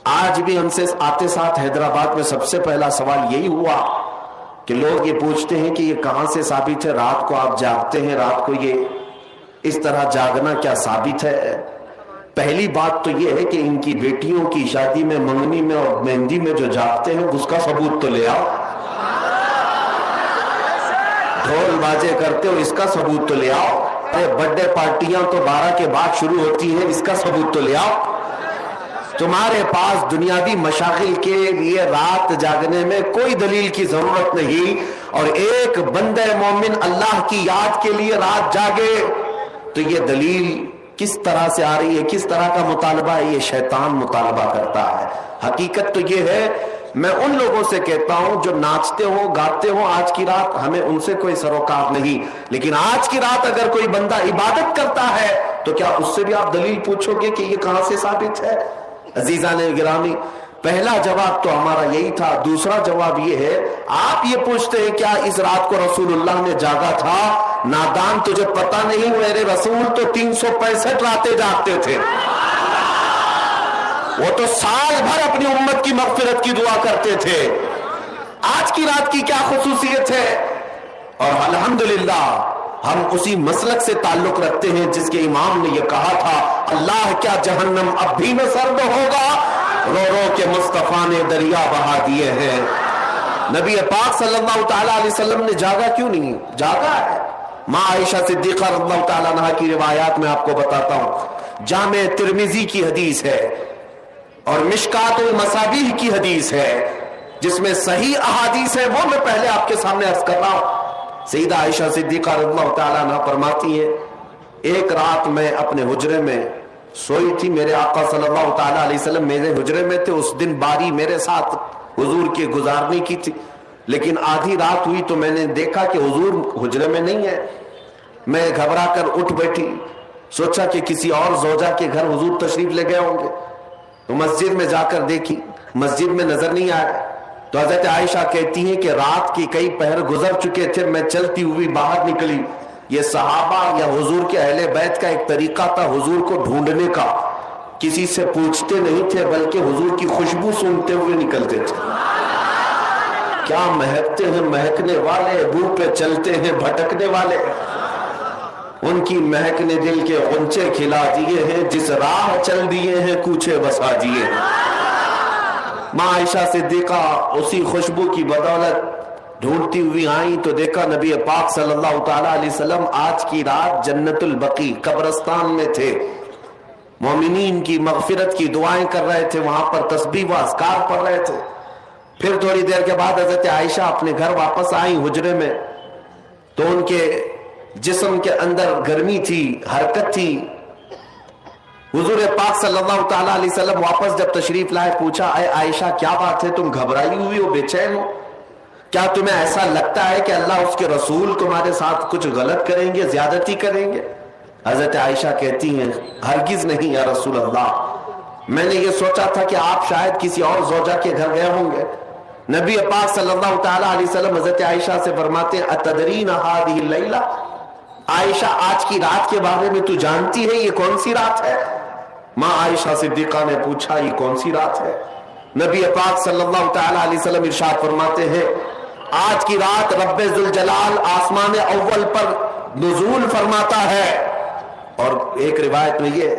آج بھی ہم سے آتے ساتھ حیدرآباد میں سب سے پہلا سوال یہی ہوا کہ لوگ یہ پوچھتے ہیں کہ یہ کہاں سے ثابت ہے رات کو آپ جاگتے ہیں، رات کو یہ اس طرح جاگنا کیا ثابت ہے؟ پہلی بات تو یہ ہے کہ ان کی بیٹیوں کی شادی میں، منگنی میں اور مہندی میں جو جاگتے ہیں اس کا ثبوت تو لے آؤ. ڈھول باجے کرتے ہو، اس کا ثبوت تو لے آؤ. برتھ ڈے پارٹیاں تو 12 کے بعد شروع ہوتی ہیں، اس کا ثبوت تو لے آؤ. تمہارے پاس دنیاوی مشاغل کے لیے رات جاگنے میں کوئی دلیل کی ضرورت نہیں، اور ایک بندہ مومن اللہ کی یاد کے لیے رات جاگے تو یہ دلیل کس طرح سے آ رہی ہے، کس طرح کا مطالبہ ہے؟ یہ شیطان مطالبہ کرتا ہے. حقیقت تو یہ ہے، میں ان لوگوں سے کہتا ہوں جو ناچتے ہو گاتے ہو آج کی رات، ہمیں ان سے کوئی سروکار نہیں، لیکن آج کی رات اگر کوئی بندہ عبادت کرتا ہے تو کیا اس سے بھی آپ دلیل پوچھو گے کہ یہ کہاں سے ثابت ہے؟ عزیزان گرامی، پہلا جواب تو ہمارا یہی تھا. دوسرا جواب یہ ہے، آپ یہ پوچھتے ہیں کیا اس رات کو رسول اللہ نے جاگا تھا؟ نادان، تجھے پتہ نہیں، میرے رسول تو 365 راتیں جاگتے تھے. وہ تو سال بھر اپنی امت کی مغفرت کی دعا کرتے تھے. آج کی رات کی کیا خصوصیت ہے؟ اور الحمدللہ ہم اسی مسلک سے تعلق رکھتے ہیں جس کے امام نے یہ کہا تھا، اللہ کیا جہنم اب بھی میں سرد ہوگا، رو رو کے مصطفیٰ نے دریا بہا دیے ہیں. نبی پاک صلی اللہ تعالیٰ علیہ وسلم نے جاگا کیوں نہیں؟ جاگا ہے. ماں عائشہ صدیقہ رضی اللہ تعالیٰ عنہ کی روایات میں آپ کو بتاتا ہوں. جامع ترمذی کی حدیث ہے اور مشکات المصابیح کی حدیث ہے، جس میں صحیح احادیث ہے، وہ میں پہلے آپ کے سامنے عرض کر رہا ہوں. سیدہ عائشہ صدیقہ رضی اللہ تعالیٰ عنہ فرماتی ہیں، ایک رات میں اپنے حجرے میں سوئی تھی، میرے آقا صلی اللہ تعالیٰ علیہ وسلم میرے حجرے میں تھے. اس دن باری میرے ساتھ حضور کے گزارنے کی تھی، لیکن آدھی رات ہوئی تو میں نے دیکھا کہ حضور حجرے میں نہیں ہے. میں گھبرا کر اٹھ بیٹھی، سوچا کہ کسی اور زوجہ کے گھر حضور تشریف لے گئے ہوں گے، تو مسجد میں جا کر دیکھی، مسجد میں نظر نہیں آیا. تو حضرت عائشہ کہتی ہیں کہ رات کی کئی پہر گزر چکے تھے، میں چلتی ہوئی باہر نکلی. یہ صحابہ یا حضور کے اہل بیت کا ایک طریقہ تھا حضور کو ڈھونڈنے کا، کسی سے پوچھتے نہیں تھے بلکہ حضور کی خوشبو سونگتے ہوئے نکلتے تھے. کیا مہکتے ہیں مہکنے والے، بو پہ چلتے ہیں بھٹکنے والے. ان کی مہک نے دل کے غنچے کھلا دیے ہیں، جس راہ چل دیے ہیں کوچے بسا دیے. ماں عائشہ صدیقہ اسی خوشبو کی بدولت ڈھونڈتی ہوئی آئیں تو دیکھا نبی پاک صلی اللہ تعالیٰ علیہ وسلم آج کی رات جنت البقیع قبرستان میں تھے، مومنین کی مغفرت کی دعائیں کر رہے تھے، وہاں پر تسبیح و اذکار پڑھ رہے تھے. پھر تھوڑی دیر کے بعد حضرت عائشہ اپنے گھر واپس آئیں حجرے میں، تو ان کے جسم کے اندر گرمی تھی، حرکت تھی. حضور پاک صلی اللہ تعالیٰ علیہ وسلم واپس جب تشریف لائے، پوچھا، اے عائشہ کیا بات ہے، تم گھبرائی ہوئی ہو، بے چین ہو؟ کیا تمہیں ایسا لگتا ہے کہ اللہ اس کے رسول تمہارے ساتھ کچھ غلط کریں گے، زیادتی کریں گے؟ حضرت عائشہ کہتی ہیں، ہرگز نہیں یا رسول اللہ، میں نے یہ سوچا تھا کہ آپ شاید کسی اور زوجہ کے گھر گئے ہوں گے. نبی پاک صلی اللہ تعالیٰ علیہ وسلم حضرت عائشہ سے فرماتے ہیں، اتدرین ہذہ اللیلہ، عائشہ آج کی رات کے بارے میں تو جانتی ہے یہ کون سی رات ہے؟ ماں عائشہ صدیقہ نے پوچھا، یہ کون سی رات ہے؟ نبی پاک صلی اللہ تعالیٰ علیہ وسلم ارشاد فرماتے ہیں، آج کی رات رب ذوالجلال آسمان اول پر نزول فرماتا ہے. اور ایک روایت میں یہ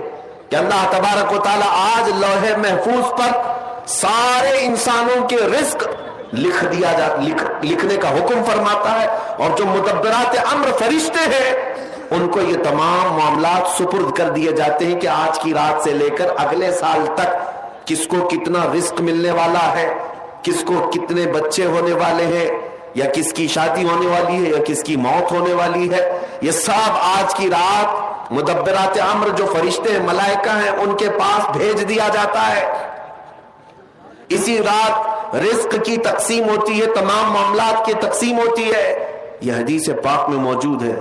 کہ اللہ تبارک و تعالیٰ آج لوح محفوظ پر سارے انسانوں کے رزق لکھنے کا حکم فرماتا ہے، اور جو مدبرات امر فرشتے ہیں ان کو یہ تمام معاملات سپرد کر دیے جاتے ہیں کہ آج کی رات سے لے کر اگلے سال تک کس کو کتنا رزق ملنے والا ہے، کس کو کتنے بچے ہونے والے ہیں، یا کس کی شادی ہونے والی ہے، یا کس کی موت ہونے والی ہے. یہ سب آج کی رات مدبرات امر جو فرشتے ہیں، ملائکہ ہیں، ان کے پاس بھیج دیا جاتا ہے. اسی رات رزق کی تقسیم ہوتی ہے، تمام معاملات کی تقسیم ہوتی ہے. یہ حدیث پاک میں موجود ہے.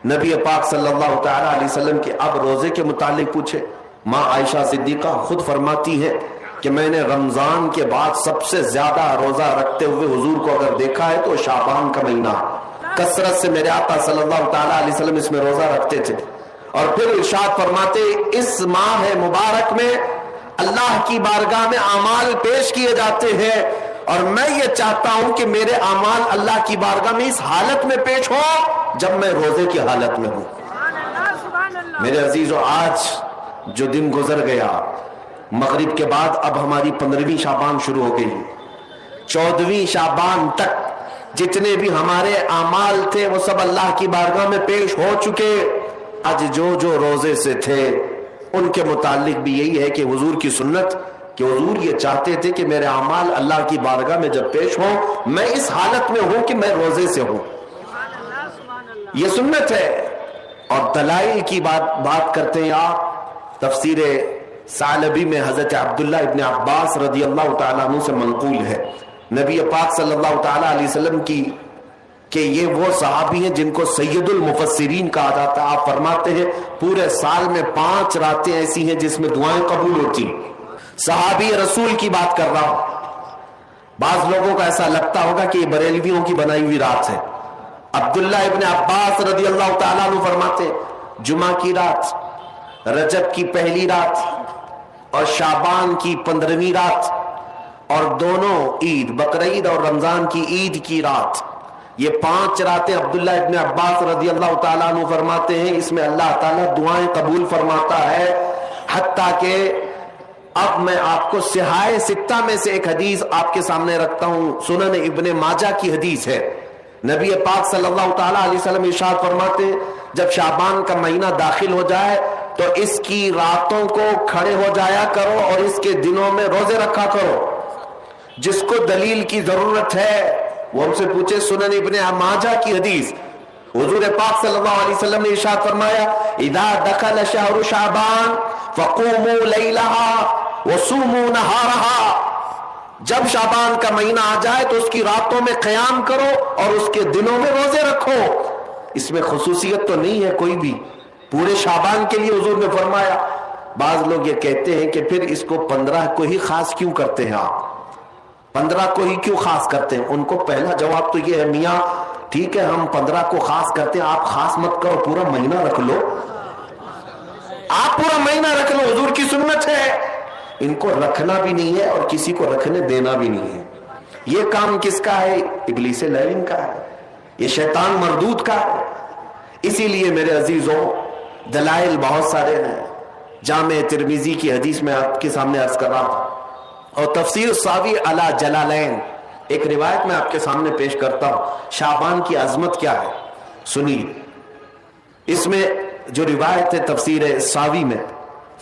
نبی پاک صلی اللہ تعالیٰ علیہ وسلم کے اب روزے کے متعلق پوچھے، ماں عائشہ صدیقہ خود فرماتی ہے کہ میں نے رمضان کے بعد سب سے زیادہ روزہ رکھتے ہوئے حضور کو اگر دیکھا ہے تو شعبان کا مہینہ، کثرت سے میرے آقا صلی اللہ تعالیٰ علیہ وسلم اس میں روزہ رکھتے تھے. اور پھر ارشاد فرماتے، اس ماہ مبارک میں اللہ کی بارگاہ میں اعمال پیش کیے جاتے ہیں، اور میں یہ چاہتا ہوں کہ میرے اعمال اللہ کی بارگاہ میں اس حالت میں پیش ہو جب میں روزے کی حالت میں ہوں۔ میرے عزیزو، آج جو دن گزر گیا، مغرب کے بعد اب ہماری 15ویں شعبان شروع ہو گئی، 14ویں شعبان تک جتنے بھی ہمارے اعمال تھے وہ سب اللہ کی بارگاہ میں پیش ہو چکے۔ آج جو روزے سے تھے ان کے متعلق بھی یہی ہے کہ حضور کی سنت، کہ حضور یہ چاہتے تھے کہ میرے اعمال اللہ کی بارگاہ میں جب پیش ہوں میں اس حالت میں ہوں کہ میں روزے سے ہوں، یہ سنت ہے۔ اور دلائل کی بات کرتے ہیں آپ، تفسیر ثعلبی میں حضرت عبداللہ ابن عباس رضی اللہ تعالیٰ عنہ سے منقول ہے، نبی پاک صلی اللہ تعالیٰ علیہ وسلم کی، کہ یہ وہ صحابی ہیں جن کو سید المفسرین کہا جاتا ہے۔ آپ فرماتے ہیں پورے سال میں 5 راتیں ایسی ہیں جس میں دعائیں قبول ہوتی۔ صحابی رسول کی بات کر رہا ہوں، بعض لوگوں کو ایسا لگتا ہوگا کہ یہ بریلویوں کی بنائی ہوئی رات ہے۔ عبداللہ ابن عباس رضی اللہ تعالیٰ عنہ فرماتے جمعہ کی رات، رجب کی پہلی رات اور شعبان کی 15ویں رات، اور دونوں عید، بقرعید اور رمضان کی عید کی رات، یہ 5 راتیں عبداللہ ابن عباس رضی اللہ تعالیٰ عنہ فرماتے ہیں اس میں اللہ تعالیٰ دعائیں قبول فرماتا ہے۔ حتیٰ کہ اب میں آپ کو صحاح 6 میں سے ایک حدیث آپ کے سامنے رکھتا ہوں، سنن ابن ماجہ کی حدیث ہے۔ نبی پاک صلی اللہ تعالیٰ علیہ وسلم ارشاد فرماتے ہیں جب شعبان کا مہینہ داخل ہو جائے تو اس کی راتوں کو کھڑے ہو جایا کرو اور اس کے دنوں میں روزے رکھا کرو۔ جس کو دلیل کی ضرورت ہے وہ ہم سے پوچھے۔ سنن ابن ماجہ کی حدیث، حضور پاک صلی اللہ علیہ وسلم نے ارشاد فرمایا اذا دخل شہر شعبان فقوموا لیلہا وصوموا نہارہا، جب شعبان کا مہینہ آ جائے تو اس کی راتوں میں قیام کرو اور اس کے دنوں میں روزے رکھو۔ اس میں خصوصیت تو نہیں ہے کوئی بھی، پورے شعبان کے لیے حضور نے فرمایا۔ بعض لوگ یہ کہتے ہیں کہ پھر اس کو 15 کو ہی خاص کیوں کرتے ہیں آپ، 15 کو ہی کیوں خاص کرتے ہیں؟ ان کو پہلا جواب تو یہ ہے میاں ٹھیک ہے ہم 15 کو خاص کرتے ہیں، آپ خاص مت کرو، پورا مہینہ رکھ لو، آپ پورا مہینہ رکھ لو، حضور کی سنت ہے۔ ان کو رکھنا بھی نہیں ہے اور کسی کو رکھنے دینا بھی نہیں ہے۔ یہ کام کس کا ہے؟ ابلیس لعین کا ہے، یہ شیطان مردود کا ہے۔ اسی لیے میرے عزیزوں دلائل بہت سارے ہیں۔ جامع ترمذی کی حدیث میں آپ کے سامنے عرض کر رہا ہوں، اور تفسیر ساوی علی جلالین ایک روایت میں آپ کے سامنے پیش کرتا ہوں۔ شعبان کی عظمت کیا ہے سنیے، اس میں جو روایت ہے تفسیر ساوی میں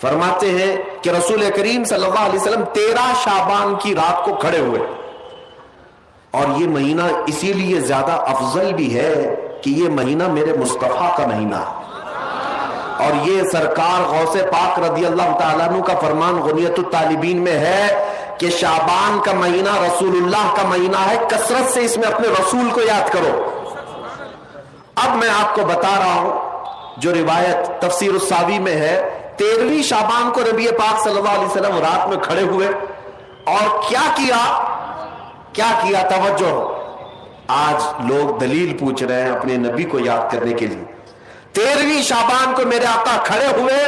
فرماتے ہیں کہ رسول کریم صلی اللہ علیہ وسلم 13 شعبان کی رات کو کھڑے ہوئے، اور یہ مہینہ اسی لیے زیادہ افضل بھی ہے کہ یہ مہینہ میرے مصطفیٰ کا مہینہ ہے، اور یہ سرکار غوث پاک رضی اللہ تعالیٰ عنہ کا فرمان غنیت الطالبین میں ہے کہ شعبان کا مہینہ رسول اللہ کا مہینہ ہے، کثرت سے اس میں اپنے رسول کو یاد کرو۔ اب میں آپ کو بتا رہا ہوں جو روایت تفسیر الساوی میں ہے، 13ویں شعبان کو نبی پاک صلی اللہ علیہ وسلم رات میں کھڑے ہوئے اور کیا کیا توجہ، آج لوگ دلیل پوچھ رہے ہیں اپنے نبی کو یاد کرنے کے لیے۔ 13ویں شعبان کو میرے آقا کھڑے ہوئے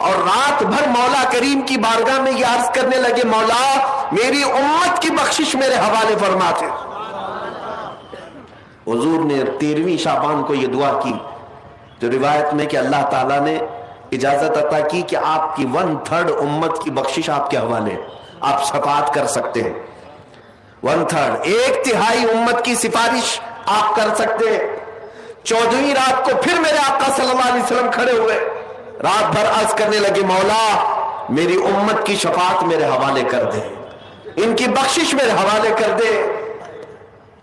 اور رات بھر مولا کریم کی بارگاہ میں یہ عرض کرنے لگے مولا میری امت کی بخشش میرے حوالے فرماتے۔ حضور نے 13ویں شعبان کو یہ دعا کی، جو روایت میں کہ اللہ تعالیٰ نے اجازت عطا کی کہ آپ کی 1/3 امت کی بخشش آپ کے حوالے، آپ شفاعت کر سکتے ہیں۔ 1/3 ایک تہائی امت کی سفارش آپ کر سکتے ہیں۔ 14ویں رات کو پھر میرے آقا صلی اللہ علیہ وسلم کھڑے ہوئے، رات بھر عرض کرنے لگے مولا میری امت کی شفاعت میرے حوالے کر دے، ان کی بخشش میرے حوالے کر دے۔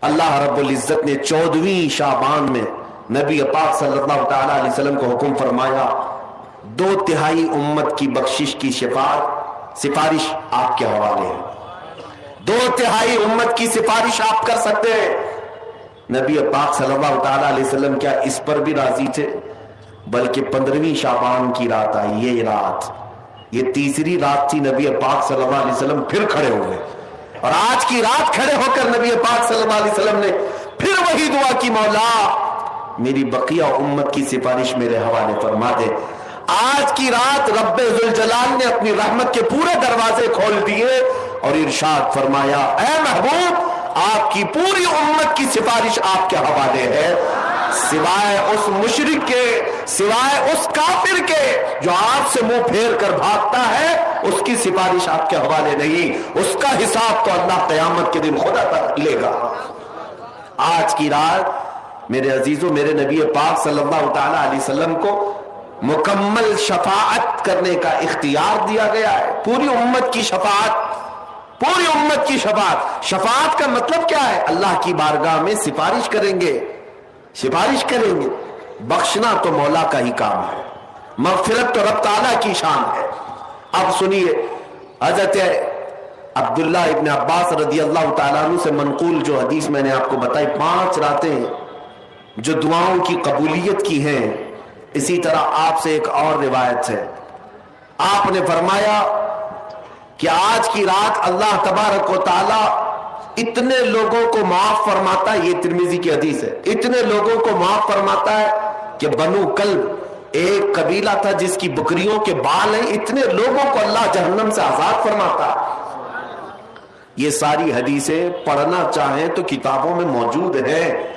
اللہ رب العزت نے 14ویں شعبان میں نبی پاک صلی اللہ تعالی علیہ وسلم کو حکم فرمایا 2/3 امت کی بخشش کی شفاعت سفارش آپ کے حوالے ہے، 2/3 امت کی سفارش آپ کر سکتے ہیں۔ نبی پاک صلی اللہ تعالی علیہ وسلم کیا اس پر بھی راضی تھے، بلکہ 15ویں شعبان کی رات آئی، یہ رات، یہ تیسری رات تھی، نبی پاک صلی اللہ علیہ وسلم پھر کھڑے ہوئے، اور آج کی رات کھڑے ہو کر نبی پاک صلی اللہ علیہ وسلم نے پھر وہی دعا کی مولا میری بقیہ امت کی سفارش میرے حوالے فرما دے۔ आज की रात रब्बे जुल जलाल ने अपनी रहमत के पूरे दरवाजे खोल दिए और इरशाद फरमाया, ऐ महबूब, आपकी पूरी उम्मत की सिफारिश आपके हवाले है, सिवाय उस मुशरिक के, सिवाय उस काफिर के जो आपसे मुंह फेर कर भागता है, उसकी सिफारिश आपके हवाले नहीं। उसका हिसाब तो अल्लाह क़यामत के दिन खुदा तक लेगा। आज की रात मेरे अजीजों, मेरे नबी पाक सल्लल्लाहु ताला अलैहि वसल्लम को मुकम्मल शफाअत करने का इख्तियार दिया गया है। पूरी उम्मत की शफाअत, पूरी उम्मत की शफाअत। शफाअत का मतलब क्या है? अल्लाह की बारगाह में सिफारिश करेंगे, सिफारिश करेंगे। बख्शना तो मौला का ही काम है, मग़फ़िरत तो रब ताला की शान है। अब सुनिए, हज़रत अब्दुल्लाह इब्न अब्बास रज़ी अल्लाह ताला अन्हु से मनक़ूल जो हदीस मैंने आपको बताई, 5 रातें जो दुआओं की कबूलियत की हैं, इसी तरह आपसे एक और रिवायत है। आपने फरमाया कि आज की रात अल्लाह तबारक व तआला इतने लोगों को माफ फरमाता है, ये तिर्मिज़ी की हदीस है, इतने लोगों को माफ फरमाता है कि बनु कल्ब एक कबीला था जिसकी बकरियों के बाल हैं, इतने लोगों को अल्लाह जहन्नम से आजाद फरमाता है। ये सारी हदीसें पढ़ना चाहें तो किताबों में मौजूद है।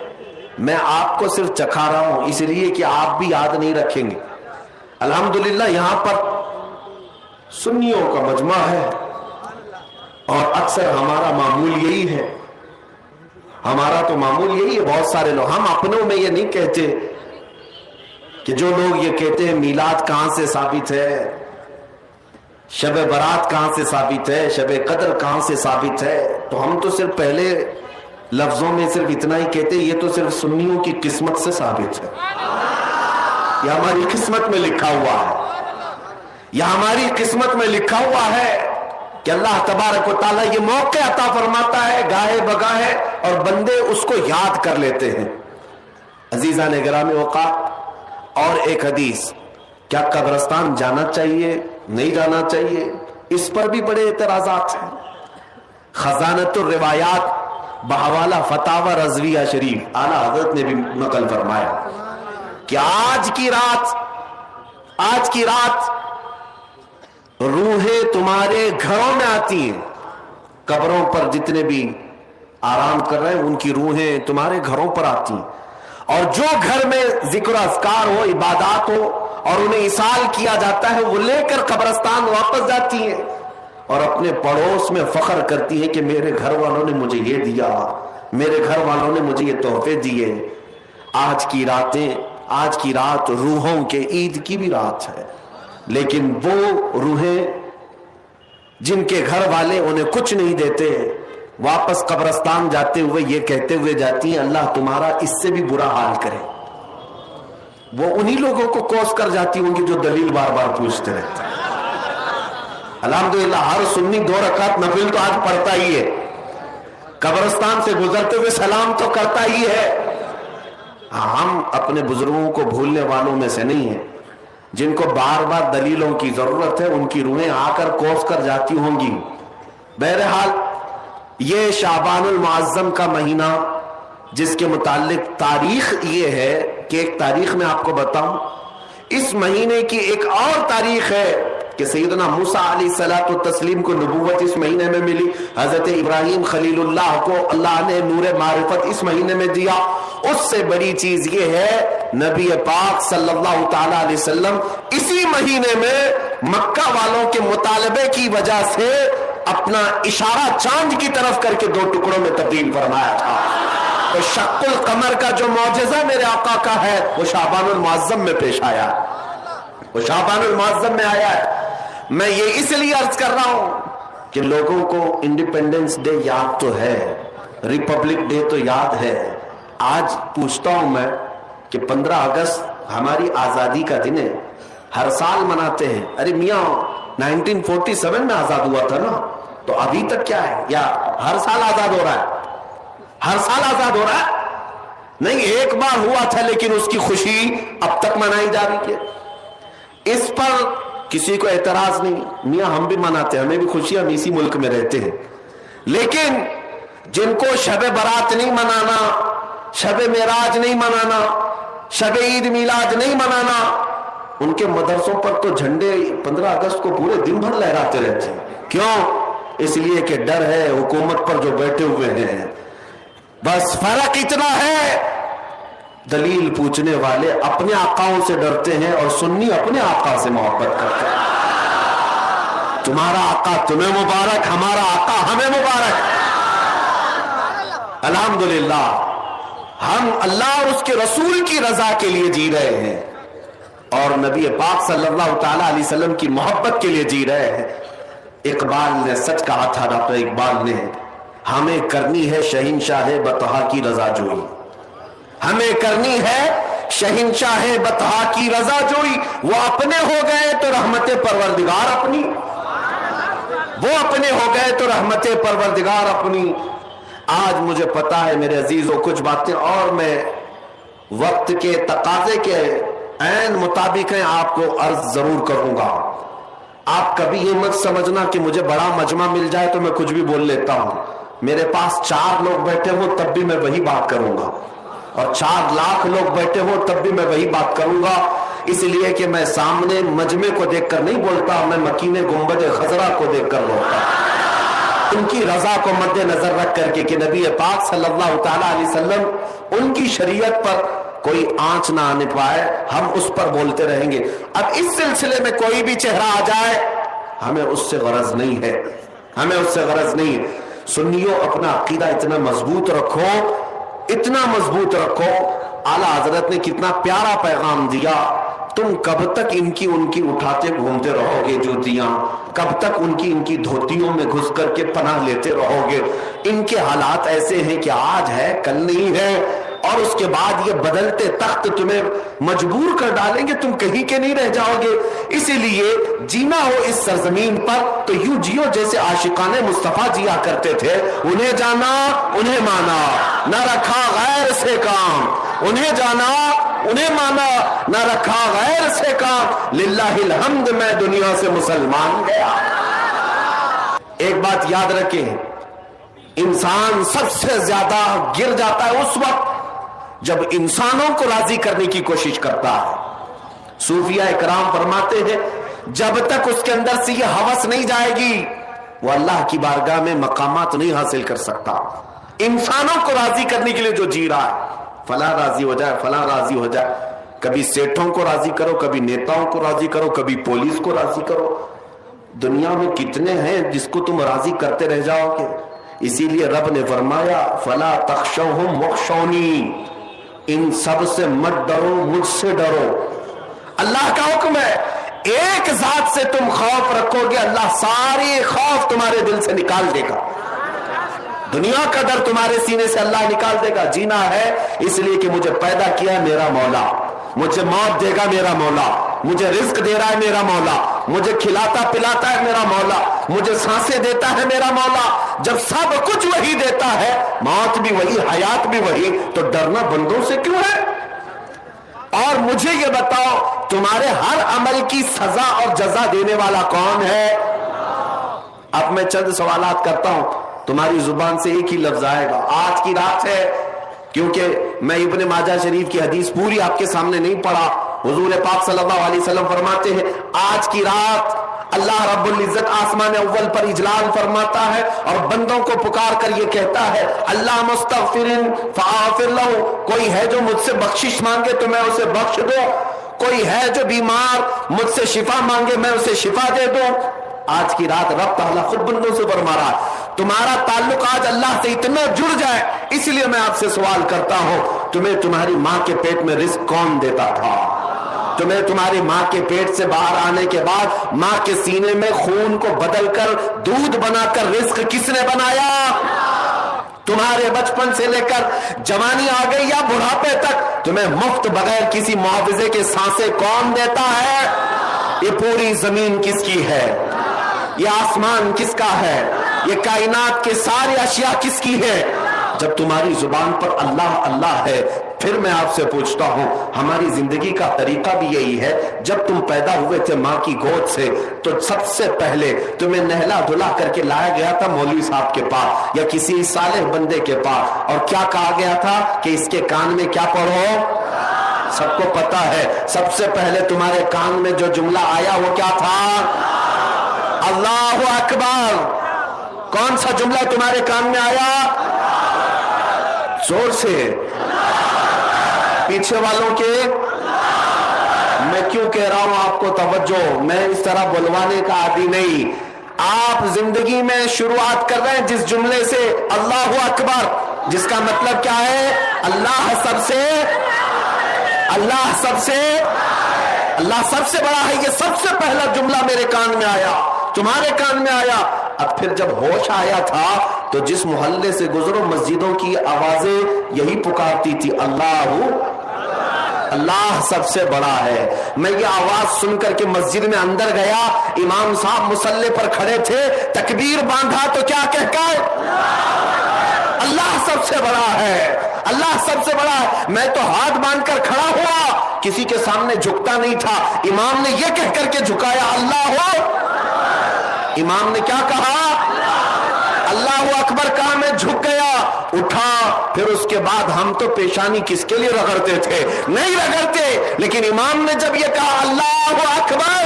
मैं आपको सिर्फ चखा रहा हूं इसलिए कि आप भी याद नहीं रखेंगे। अल्हम्दुलिल्लाह यहां पर सुन्नियों का मजमा है और अक्सर हमारा मामूल यही है, हमारा तो मामूल यही है। बहुत सारे लोग, हम अपनों में ये नहीं कहते कि जो लोग ये कहते हैं मीलाद कहां से साबित है, शब बरात कहां से साबित है, शब कदर कहां से साबित है, तो हम तो सिर्फ पहले लफ्जों में सिर्फ इतना ही कहते, ये तो सिर्फ सुन्नियों की किस्मत से साबित है, यह हमारी किस्मत में लिखा हुआ है, यह हमारी किस्मत में लिखा हुआ है कि अल्लाह तबारक व तआला ये मौके अता फरमाता है गाहे बगाहे और बंदे उसको याद कर लेते हैं। अजीजान गिरामी औकात, और एक हदीस, क्या कब्रिस्तान जाना चाहिए नहीं जाना चाहिए, इस पर भी बड़े एतराजात हैं। खजानतुर रिवायात बहवाला फतावा रज़विया शरीफ आला हजरत ने भी नकल फरमाया कि आज की रात रूहें तुम्हारे घरों में आती हैं। कब्रों पर जितने भी आराम कर रहे हैं उनकी रूहें तुम्हारे घरों पर आती हैं, और जो घर में जिक्र अज़कार हो, इबादत हो और उन्हें इसाल किया जाता है, वो लेकर कब्रिस्तान वापस जाती हैं और अपने पड़ोस में फख्र करती है कि मेरे घर वालों ने मुझे ये दिया, मेरे घर वालों ने मुझे ये तोहफे दिए। आज की रात रूहों के ईद की भी रात है, लेकिन वो रूहें जिनके घर वाले उन्हें कुछ नहीं देते, वापस कब्रिस्तान जाते हुए ये कहते हुए जाती हैं, अल्लाह तुम्हारा इससे भी बुरा हाल करे। वो उन्हीं लोगों को कोस कर जाती होंगी जो दलील बार बार पूछते रहते हैं। अल्हम्दुलिल्लाह हर सुन्नी 2 रकात नफिल तो आज पढ़ता ही है, कब्रिस्तान से गुजरते हुए सलाम तो करता ही है। हम अपने बुजुर्गों को भूलने वालों में से नहीं है, जिनको बार बार दलीलों की जरूरत है, उनकी रूहें आकर कोस कर जाती होंगी। बहरहाल ये शाबानुल मुअज्जम का महीना, जिसके मुतालिक तारीख ये है कि एक तारीख में आपको बताऊं, इस महीने की एक और तारीख है कि सैयदना मूसा अलैहिस्सलातु तस्लीम को नबूवत इस महीने में मिली। हजरत इब्राहिम खलीलुल्लाह को अल्लाह ने नूरे मारिफत इस महीने में दिया। उससे बड़ी चीज ये है, नबी पाक सल्लल्लाहु ताला अलैहि वसल्लम इसी महीने में मक्का वालों के मुतालबे की वजह से अपना इशारा चांद की तरफ करके 2 टुकड़ों में तब्दील फरमाया था। तो शक्कुल कमर का जो मौजज़ा मेरे आका का है वो शाबानुल मुअज्जम में पेश आया, वो शाबानुल मुअज्जम में आया है। मैं ये इसलिए अर्ज कर रहा हूं कि लोगों को इंडिपेंडेंस डे याद तो है, रिपब्लिक डे तो याद है। आज पूछता हूं मैं कि 15 अगस्त हमारी आजादी का दिन है, हर साल मनाते हैं। अरे मियाँ 1947 में आजाद हुआ था ना, तो अभी तक क्या है, या हर साल आजाद हो रहा है? हर साल आजाद हो रहा है नहीं, एक बार हुआ था लेकिन उसकी खुशी अब तक मनाई जा रही है। इस पर किसी को एतराज नहीं, मियाँ हम भी मनाते हैं, हमें भी खुशी, हम इसी मुल्क में रहते हैं। लेकिन जिनको शब बरात नहीं मनाना, शब मेराज नहीं मनाना, शब ईद मिलाद नहीं मनाना, ان کے مدرسوں پر تو جھنڈے 15 اگست کو پورے دن بھر لہراتے رہتے ہیں. کیوں؟ اس لیے کہ ڈر ہے حکومت پر جو بیٹھے ہوئے ہیں. بس فرق اتنا ہے، دلیل پوچھنے والے اپنے آقاؤں سے ڈرتے ہیں اور سنی اپنے آقا سے محبت کرتے ہیں. تمہارا آقا تمہیں مبارک، ہمارا آقا ہمیں مبارک. الحمدللہ ہم اللہ اور اس کے رسول کی رضا کے لیے جی رہے ہیں اور نبی پاک صلی اللہ تعالی علیہ وسلم کی محبت کے لیے جی رہے ہیں. اقبال نے سچ کہا تھا، ڈاکٹر اقبال نے، ہمیں کرنی ہے شہنشاہ بطحا کی رضا جوئی. ہمیں کرنی ہے شہنشاہ بطحا کی رضا جوئی. وہ اپنے ہو گئے تو رحمت پروردگار اپنی، وہ اپنے ہو گئے تو رحمت پروردگار اپنی. آج مجھے پتا ہے میرے عزیزوں کچھ باتیں اور میں وقت کے تقاضے کے عین مطابق ہیں آپ کو عرض ضرور کروں گا. آپ کبھی یہ مت سمجھنا کہ مجھے بڑا مجمع مل جائے تو میں کچھ بھی بول لیتا ہوں. میرے پاس 4 لوگ بیٹھے ہوں تب بھی میں وہی بات کروں گا، اور 4 لاکھ لوگ بیٹھے ہوں تب بھی میں وہی بات کروں گا. اس لیے کہ میں سامنے مجمع کو دیکھ کر نہیں بولتا، میں مکین گنبد خضرا کو دیکھ کر بولتا. ان کی رضا کو مد نظر رکھ کر کے کہ نبی پاک صلی اللہ تعالی علیہ وسلم ان کی شریعت پر کوئی آنچ نہ آنے پائے، ہم اس پر بولتے رہیں گے. اب اس سلسلے میں کوئی بھی چہرہ آ جائے ہمیں اس سے غرض نہیں ہے، ہمیں اس سے غرض نہیں ہے. سنیو اپنا عقیدہ اتنا مضبوط رکھو، اتنا مضبوط رکھو. اعلیٰ حضرت نے کتنا پیارا پیغام دیا. تم کب تک ان کی اٹھاتے گھومتے رہو گے جوتیاں؟ کب تک ان کی دھوتیوں میں گھس کر کے پناہ لیتے رہو گے؟ ان کے حالات ایسے ہیں کہ آج ہے کل نہیں ہے، اور اس کے بعد یہ بدلتے تخت تمہیں مجبور کر ڈالیں گے، تم کہیں کے نہیں رہ جاؤ گے. اسی لیے جینا ہو اس سرزمین پر تو یوں جیو جیسے عاشقان مصطفیٰ جیا کرتے تھے. انہیں جانا انہیں مانا، نہ رکھا غیر سے کام. انہیں جانا انہیں مانا، نہ رکھا غیر سے کام. للہ الحمد میں دنیا سے مسلمان گیا. ایک بات یاد رکھیں، انسان سب سے زیادہ گر جاتا ہے اس وقت جب انسانوں کو راضی کرنے کی کوشش کرتا ہے. صوفیاء اکرام فرماتے ہیں جب تک اس کے اندر سے یہ ہوس نہیں جائے گی وہ اللہ کی بارگاہ میں مقامات نہیں حاصل کر سکتا. انسانوں کو راضی کرنے کے لیے جو جی رہا ہے، فلاں راضی ہو جائے، فلاں راضی ہو جائے. کبھی سیٹھوں کو راضی کرو، کبھی نیتاؤں کو راضی کرو، کبھی پولیس کو راضی کرو. دنیا میں کتنے ہیں جس کو تم راضی کرتے رہ جاؤ گے. اسی لیے رب نے فرمایا فلا تخشوہم واخشونی، ان سب سے مت ڈرو، مجھ سے ڈرو. اللہ کا حکم ہے، ایک ذات سے تم خوف رکھو گے، اللہ سارے خوف تمہارے دل سے نکال دے گا. دنیا کا ڈر تمہارے سینے سے اللہ نکال دے گا. جینا ہے اس لیے کہ مجھے پیدا کیا ہے میرا مولا، مجھے موت دے گا میرا مولا، مجھے رزق دے رہا ہے میرا مولا، مجھے کھلاتا پلاتا ہے میرا مولا، مجھے سانسیں دیتا ہے میرا مولا. جب سب کچھ وہی دیتا ہے، موت بھی وہی، حیات بھی وہی، تو ڈرنا بندوں سے کیوں ہے؟ اور مجھے یہ بتاؤ تمہارے ہر عمل کی سزا اور جزا دینے والا کون ہے؟ اب میں چند سوالات کرتا ہوں، تمہاری زبان سے ایک ہی لفظ آئے گا. آج کی رات ہے، کیونکہ میں ابن ماجہ شریف کی حدیث پوری آپ کے سامنے نہیں پڑھا. حضور پاک صلی اللہ علیہ وسلم فرماتے ہیں آج کی رات اللہ رب العزت آسمان اول پر اجلال فرماتا ہے اور بندوں کو پکار کر یہ کہتا ہے اللہ مستغفرن فاغفر لہ. کوئی ہے جو مجھ سے بخشش مانگے تو میں اسے بخش دوں، کوئی ہے جو بیمار مجھ سے شفا مانگے میں اسے شفا دے دوں. آج کی رات رب تعالیٰ خود بندوں سے فرما رہا ہے تمہارا تعلق آج اللہ سے اتنا جڑ جائے. اس لیے میں آپ سے سوال کرتا ہوں، تمہیں تمہاری ماں کے پیٹ میں رزق کون دیتا تھا؟ تمہیں تمہاری ماں کے پیٹ سے باہر آنے کے بعد ماں کے سینے میں خون کو بدل کر دودھ بنا کر رزق کس نے بنایا؟ تمہارے بچپن سے لے کر جوانی آ گئی یا بڑھاپے تک تمہیں مفت بغیر کسی معاوضے کے سانسیں کون دیتا ہے؟ یہ پوری زمین کس کی ہے؟ یہ آسمان کس کا ہے؟ یہ کائنات کے سارے اشیاء کس کی ہے؟ جب تمہاری زبان پر اللہ اللہ ہے، پھر میں آپ سے پوچھتا ہوں ہماری زندگی کا طریقہ بھی یہی ہے. جب تم پیدا ہوئے تھے ماں کی گود سے تو سب سے پہلے تمہیں نہلا دھلا کر کے لایا گیا تھا مولوی صاحب کے پاس یا کسی صالح بندے کے پاس، اور کیا کہا گیا تھا کہ اس کے کان میں کیا پڑھو؟ سب کو پتا ہے سب سے پہلے تمہارے کان میں جو جملہ آیا وہ کیا تھا؟ اللہ اکبر. کون سا جملہ تمہارے کان میں آیا؟ زور سے. پیچھے والوں کے میں کیوں کہہ رہا ہوں آپ کو توجہ، میں اس طرح بلوانے کا عادی نہیں. آپ زندگی میں شروعات کر رہے ہیں جس جملے سے اللہ اکبر، جس کا مطلب کیا ہے؟ اللہ سب سے بڑا ہے. یہ سب سے پہلا جملہ میرے کان میں آیا، تمہارے کان میں آیا. اب پھر جب ہوش آیا تھا تو جس محلے سے گزرو مسجدوں کی آوازیں یہی پکارتی تھی، اللہ سب سے بڑا ہے. میں یہ آواز سن کر کے مسجد میں اندر گیا، امام صاحب مصلی پر کھڑے تھے، تکبیر باندھا تو کیا کہہ کر؟ اللہ سب سے بڑا ہے، اللہ سب سے بڑا ہے. میں تو ہاتھ باندھ کر کھڑا ہوا، کسی کے سامنے جھکتا نہیں تھا. امام نے یہ کہہ کر کے جھکایا، اللہ ہو. امام نے کیا کہا؟ اللہ اکبر کہا، میں جھک گیا، اٹھا. پھر اس کے بعد ہم تو پیشانی کس کے لیے رگڑتے تھے؟ نہیں رگڑتے، لیکن امام نے جب یہ کہا اللہ اکبر،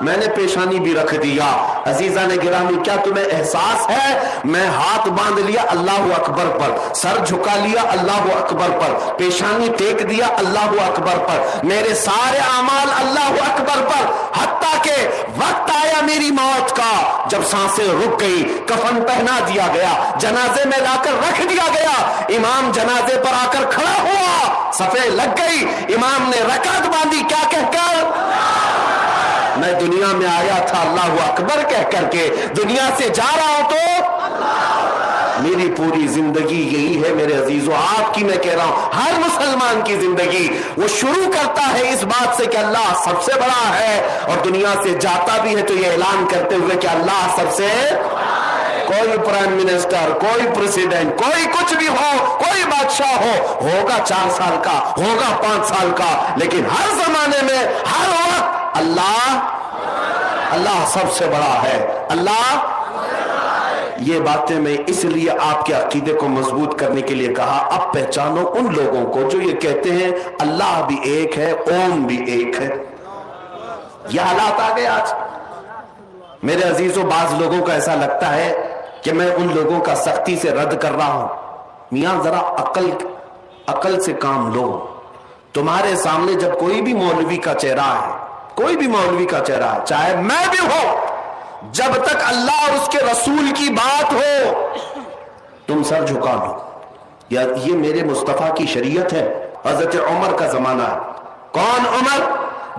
میں نے پیشانی بھی رکھ دیا. عزیزان گرامی، کیا تمہیں احساس ہے؟ میں ہاتھ باندھ لیا اللہ اکبر پر، سر جھکا لیا اللہ اکبر پر، پیشانی ٹیک دیا اللہ اکبر پر، میرے سارے اعمال اللہ اکبر پر. حتیٰ کہ وقت آیا میری موت کا، جب سانسیں رک گئی، کفن پہنا دیا گیا، جنازے میں لا کر رکھ دیا گیا. امام جنازے پر آ کر کھڑا ہوا، صفیں لگ گئی، امام نے رکعت باندھی، کیا کہہ کر؟ میں دنیا میں آیا تھا اللہ اکبر کہہ کر کے، دنیا سے جا رہا ہوں تو میری پوری زندگی یہی ہے میرے عزیزو. آپ کی میں کہہ رہا ہوں، ہر مسلمان کی زندگی وہ شروع کرتا ہے اس بات سے کہ اللہ سب سے بڑا ہے، اور دنیا سے جاتا بھی ہے تو یہ اعلان کرتے ہوئے کہ اللہ سب سے. کوئی پرائم منسٹر، کوئی پریزیڈنٹ، کوئی کچھ بھی ہو، کوئی بادشاہ ہوگا 4 سال کا، ہوگا 5 سال کا، لیکن ہر زمانے میں ہر وقت اللہ سب سے بڑا ہے. اللہ. یہ باتیں میں اس لیے آپ کے عقیدے کو مضبوط کرنے کے لیے کہا. اب پہچانو ان لوگوں کو جو یہ کہتے ہیں اللہ بھی ایک ہے، اوم بھی ایک ہے. یہ حالات آ گئے آج میرے عزیزوں. بعض لوگوں کو ایسا لگتا ہے کہ میں ان لوگوں کا سختی سے رد کر رہا ہوں. میاں ذرا عقل سے کام لو. تمہارے سامنے جب کوئی بھی مولوی کا چہرہ ہے، کوئی بھی مولوی کا چہرہ ہے، چاہے میں بھی ہوں، جب تک اللہ اور اس کے رسول کی بات ہو تم سر جھکا لو. یہ میرے مصطفیٰ کی شریعت ہے. حضرت عمر کا زمانہ ہے. کون عمر؟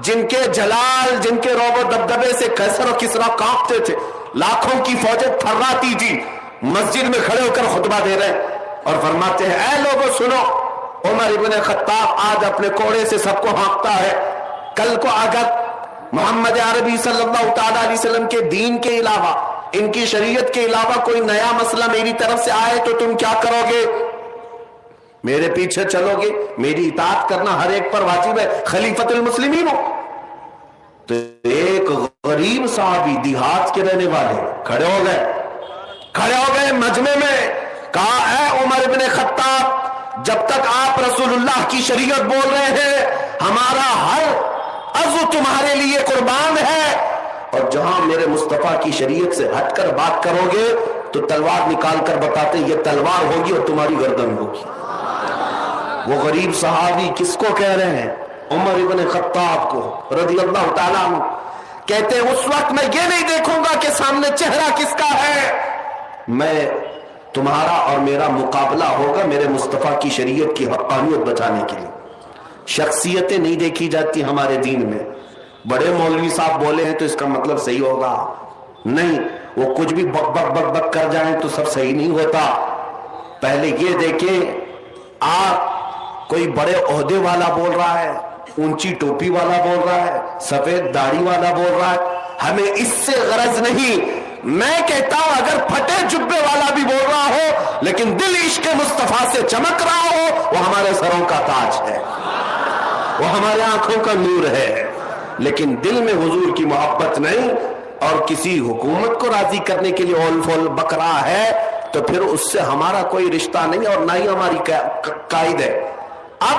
جن کے جلال، جن کے رعب و دبدبے سے قیصر و کسریٰ کانپتے تھے، لاکھوں کی فوجیں تھراتی تھی، مسجد میں کھڑے ہو کر خطبہ دے رہے اور فرماتے ہیں اے لوگوں سنو، عمر ابن خطاب آج اپنے کوڑے سے سب کو ہانکتا ہے، کل کو اگر محمد عربی صلی اللہ تعالی علیہ وسلم کے دین کے علاوہ، ان کی شریعت کے علاوہ کوئی نیا مسئلہ میری طرف سے آئے تو تم کیا کرو گے؟ میرے پیچھے چلو گے؟ میری اطاعت کرنا ہر ایک پر واجب ہے، خلیفۃ المسلمین ہو. تو ایک غریب صحابی دیہات کے رہنے والے کھڑے ہو گئے مجمع میں، کہا اے عمر ابن خطاب، جب تک آپ رسول اللہ کی شریعت بول رہے ہیں ہمارا ہر عضو تمہارے لیے قربان ہے، اور جہاں میرے مصطفیٰ کی شریعت سے ہٹ کر بات کرو گے تو تلوار نکال کر بتاتے یہ تلوار ہوگی اور تمہاری گردن ہوگی. وہ غریب صحابی کس کو کہہ رہے ہیں؟ عمر ابن خطاب کو رضی اللہ تعالیٰ عنہ. کہتے ہیں اس وقت میں یہ نہیں دیکھوں گا کہ سامنے چہرہ کس کا ہے، میں تمہارا اور میرا مقابلہ ہوگا میرے مصطفیٰ کی شریعت کی حقانیت بچانے کے لیے. شخصیتیں نہیں دیکھی جاتی ہمارے دین میں. بڑے مولوی صاحب بولے ہیں تو اس کا مطلب صحیح ہوگا نہیں، وہ کچھ بھی بک بک بک بک کر جائیں تو سب صحیح نہیں ہوتا. پہلے یہ دیکھیں آپ کوئی بڑے عہدے والا بول رہا ہے، اونچی ٹوپی والا بول رہا ہے، سفید داڑھی والا بول رہا ہے، ہمیں اس سے غرض نہیں. میں کہتا ہوں اگر پھٹے جبے والا بھی بول رہا ہو لیکن دل عشق مصطفیٰ سے چمک رہا ہو، وہ ہمارے سروں کا تاج ہے، وہ ہمارے آنکھوں کا نور ہے. لیکن دل میں حضور کی محبت نہیں اور کسی حکومت کو راضی کرنے کے لیے اول فول بک رہا ہے تو پھر اس سے ہمارا کوئی رشتہ نہیں اور نہ ہی ہماری قائد ہے. اب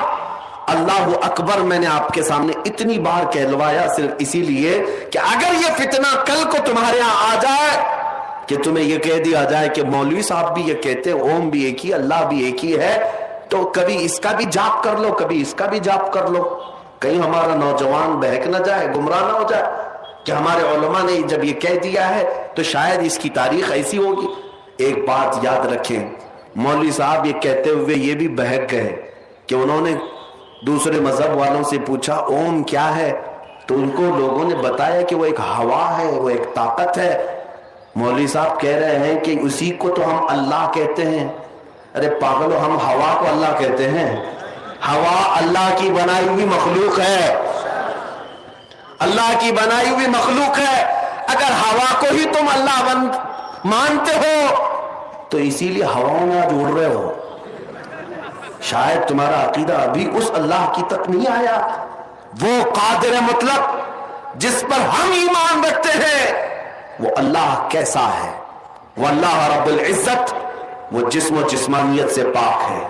अल्लाह अकबर मैंने आपके सामने इतनी बार कहलवाया सिर्फ इसीलिए कि अगर ये फितना कल को तुम्हारे यहाँ आ जाए कि तुम्हें ये कह दिया जाए कि मौलवी साहब भी ये कहते हैं ओम भी एक ही, अल्लाह भी एक ही है, तो कभी इसका भी जाप कर लो, कभी इसका भी जाप कर लो, कहीं हमारा नौजवान बहक ना जाए, गुमराह ना हो जाए कि हमारे उलमा ने जब ये कह दिया है तो शायद इसकी तारीख ऐसी होगी। एक बात याद रखें, मौलवी साहब ये कहते हुए ये भी बहक गए कि उन्होंने दूसरे मजहब वालों से पूछा ओम क्या है, तो उनको लोगों ने बताया कि वो एक हवा है, वो एक ताकत है। मौलवी साहब कह रहे हैं कि उसी को तो हम अल्लाह कहते हैं। अरे पागलो, हम हवा को अल्लाह कहते हैं? हवा अल्लाह की बनाई हुई मखलूक है, अल्लाह की बनाई हुई मखलूक है। अगर हवा को ही तुम अल्लाह मानते हो तो इसीलिए हवाओं में आज उड़ रहे हो। शायद तुम्हारा अकीदा अभी उस अल्लाह की तक नहीं आया। वो कादिर मुतलक जिस पर हम ईमान रखते हैं वो अल्लाह कैसा है? वो अल्लाह रब्बुल इज्जत, वो जिस्म और जिस्मानियत से पाक है,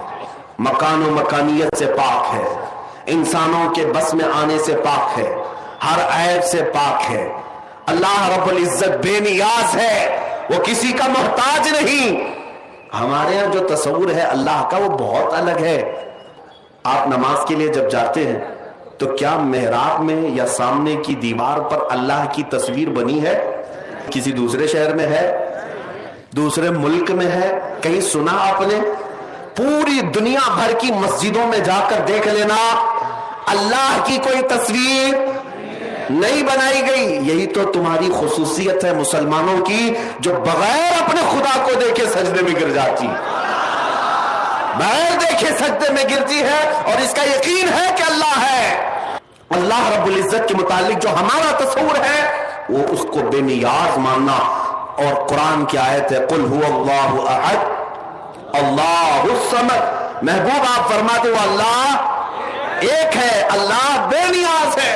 मकान और मकानियत से पाक है, इंसानों के बस में आने से पाक है, हर ऐब से पाक है। अल्लाह रब्बुल इज्जत बेनियाज है, वो किसी का मोहताज नहीं। हमारे यहाँ जो तस्वुर है अल्लाह का वो बहुत अलग है। आप नमाज के लिए जब जाते हैं तो क्या मेहराब में या सामने की दीवार पर अल्लाह की तस्वीर बनी है? किसी दूसरे शहर में है, दूसरे मुल्क में है, कहीं सुना आपने? पूरी दुनिया भर की मस्जिदों में जाकर देख लेना, अल्लाह की कोई तस्वीर नहीं बनाई गई। यही तो तुम्हारी खुसूसियत है मुसलमानों की, जो बगैर अपने खुदा को देखे सजदे में गिर जाती, बगैर देखे सजदे में गिरती है और इसका यकीन है कि अल्लाह है। अल्लाह रब्बुल इज्जत के मुतालिक जो हमारा तस्वुर है वो उसको बेनियाज मानना। और कुरान की आयत है कुल हुवल्लाहु अहद अल्लाहुस समद। महबूब आप फरमाते हो अल्लाह एक है, अल्लाह बेनियाज है,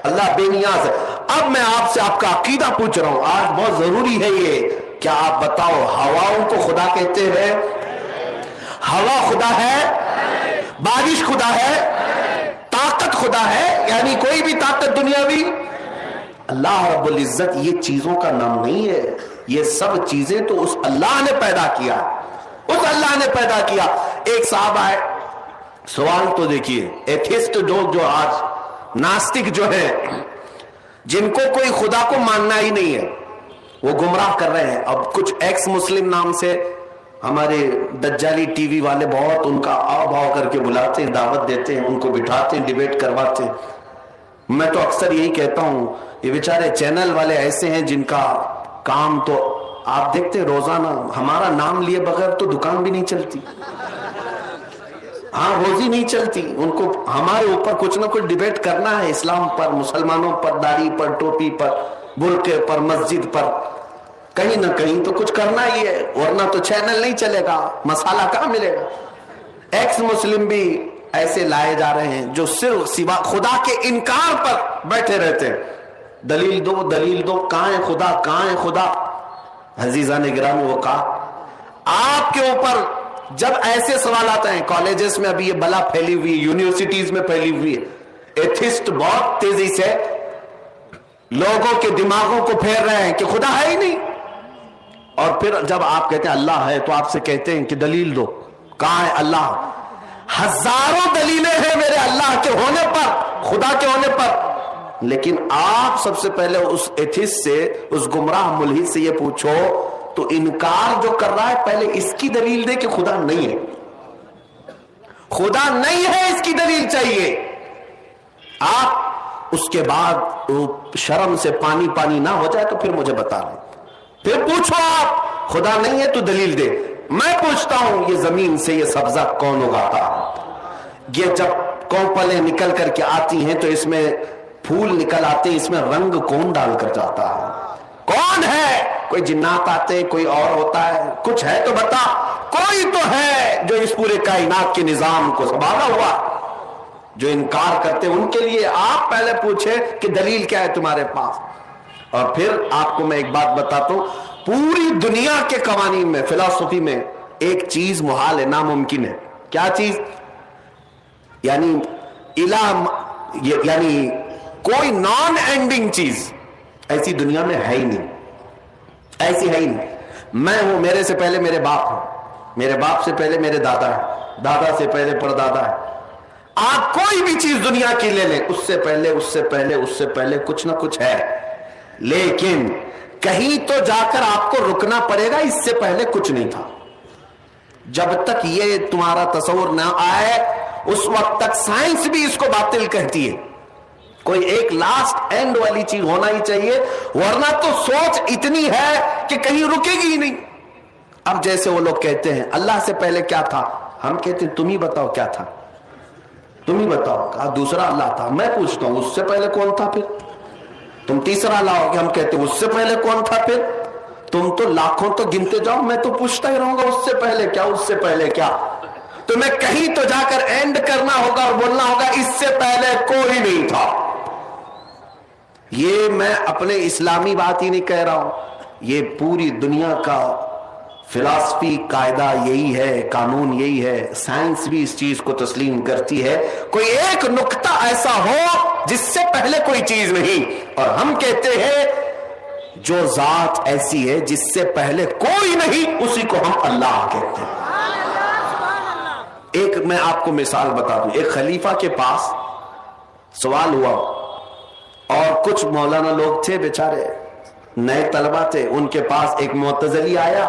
अल्लाह बेनियाज है। अब मैं आपसे आपका अकीदा पूछ रहा हूं, आज बहुत जरूरी है ये। क्या आप बताओ हवाओं को खुदा कहते हैं? हवा खुदा है? बारिश खुदा है? ताकत खुदा है? यानी कोई भी ताकत दुनियावी? अल्लाह रब्बुल इज्जत ये चीजों का नाम नहीं है। ये सब चीजें तो उस अल्लाह ने पैदा किया, उस अल्लाह ने पैदा किया। एक साहब आए, सवाल तो देखिए, एथिस्ट जो आज नास्तिक जो है, जिनको कोई खुदा को मानना ही नहीं है, वो गुमराह कर रहे हैं। अब कुछ एक्स मुस्लिम नाम से हमारे दज्जाली टीवी वाले बहुत उनका आवभाव करके बुलाते हैं, दावत देते हैं, उनको बिठाते हैं, डिबेट करवाते हैं। मैं तो अक्सर यही कहता हूं, ये बेचारे चैनल वाले ऐसे हैं जिनका काम तो आप देखते रोजाना हमारा नाम लिए बगैर तो दुकान भी नहीं चलती, हाँ रोजी नहीं चलती। उनको हमारे ऊपर कुछ ना कुछ डिबेट करना है, इस्लाम पर, मुसलमानों पर, दाढ़ी पर, टोपी पर, बुर्के पर, मस्जिद पर, कहीं ना कहीं तो कुछ करना ही है, वरना तो चैनल नहीं चलेगा, मसाला कहां मिलेगा। एक्स मुस्लिम भी ऐसे लाए जा रहे हैं जो सिर्फ सिवा खुदा के इनकार पर बैठे रहते हैं। दलील दो, दलील दो, कहां है खुदा, कहां है खुदा? अजीजा ने गिरामी वो कहा, आपके ऊपर जब ऐसे सवाल आते हैं, कॉलेजेस में अभी ये बला फैली हुई है, यूनिवर्सिटीज में फैली हुई है, एथिस्ट बहुत तेजी से लोगों के दिमागों को फेर रहे हैं कि खुदा है ही नहीं। और फिर जब आप कहते हैं अल्लाह है तो आपसे कहते हैं कि दलील दो, कहां है अल्लाह? हजारों दलीलें हैं मेरे अल्लाह के होने पर, खुदा के होने पर। लेकिन आप सबसे पहले उस एथिस्ट से, उस गुमराह मुल्हिद से ये पूछो तो इनकार जो कर रहा है, पहले इसकी दलील दे कि खुदा नहीं है, खुदा नहीं है, इसकी दलील चाहिए। आप उसके बाद शर्म से पानी पानी ना हो जाए तो फिर मुझे बता दें, फिर पूछो आप खुदा नहीं है तो दलील दे। मैं पूछता हूं ये जमीन से ये सब्जा कौन उगाता है? ये जब कौपलें निकल करके आती हैं तो इसमें फूल निकल आते हैं, इसमें रंग कौन डालकर जाता है? कौन है? कोई जिन्नात आते, कोई और होता है? कुछ है तो बता। कोई तो है जो इस पूरे कायनात के निजाम को संभाला हुआ। जो इनकार करते उनके लिए आप पहले पूछे कि दलील क्या है तुम्हारे पास। और फिर आपको मैं एक बात बताता हूं, पूरी दुनिया के कवानीन में, फिलॉसफी में एक चीज मुहाल है, नामुमकिन है। क्या चीज? यानी इला, यानी कोई नॉन एंडिंग चीज ऐसी दुनिया में है ही नहीं, ऐसी है ही नहीं। मैं हूं, मेरे से पहले मेरे बाप हैं, मेरे बाप से पहले मेरे दादा है, दादा से पहले परदादा है। आप कोई भी चीज दुनिया की ले लें, उससे पहले उससे पहले उससे पहले कुछ ना कुछ है, लेकिन कहीं तो जाकर आपको रुकना पड़ेगा, इससे पहले कुछ नहीं था। जब तक ये तुम्हारा तस्वुर ना आए उस वक्त तक साइंस भी इसको बातिल कहती है। कोई एक लास्ट एंड वाली चीज होना ही चाहिए, वरना तो सोच इतनी है कि कहीं रुकेगी ही नहीं। अब जैसे वो लोग कहते हैं अल्लाह से पहले क्या था, हम कहते हैं तुम ही बताओ क्या था, तुम ही बताओ। कहा दूसरा अल्लाह था, मैं पूछता हूं उससे पहले कौन था, फिर तुम तीसरा लाओगे, हम कहते हैं उससे पहले कौन था, फिर तुम तो लाखों तो गिनते जाओ, मैं तो पूछता ही रहूंगा उससे पहले क्या, उससे पहले क्या। तुम्हें कहीं तो जाकर एंड करना होगा और बोलना होगा इससे पहले कोई नहीं था। ये मैं अपने इस्लामी बात ही नहीं कह रहा हूं, ये पूरी दुनिया का फिलॉसफी कायदा यही है, कानून यही है, साइंस भी इस चीज को तस्लीम करती है। कोई एक नुक्ता ऐसा हो जिससे पहले कोई चीज नहीं, और हम कहते हैं जो जात ऐसी है जिससे पहले कोई नहीं उसी को हम अल्लाह कहते हैं। एक मैं आपको मिसाल बता दूं, एक खलीफा के पास सवाल हुआ और कुछ मौलाना लोग थे, बेचारे नए तलबा थे, उनके पास एक मुअतज़िली आया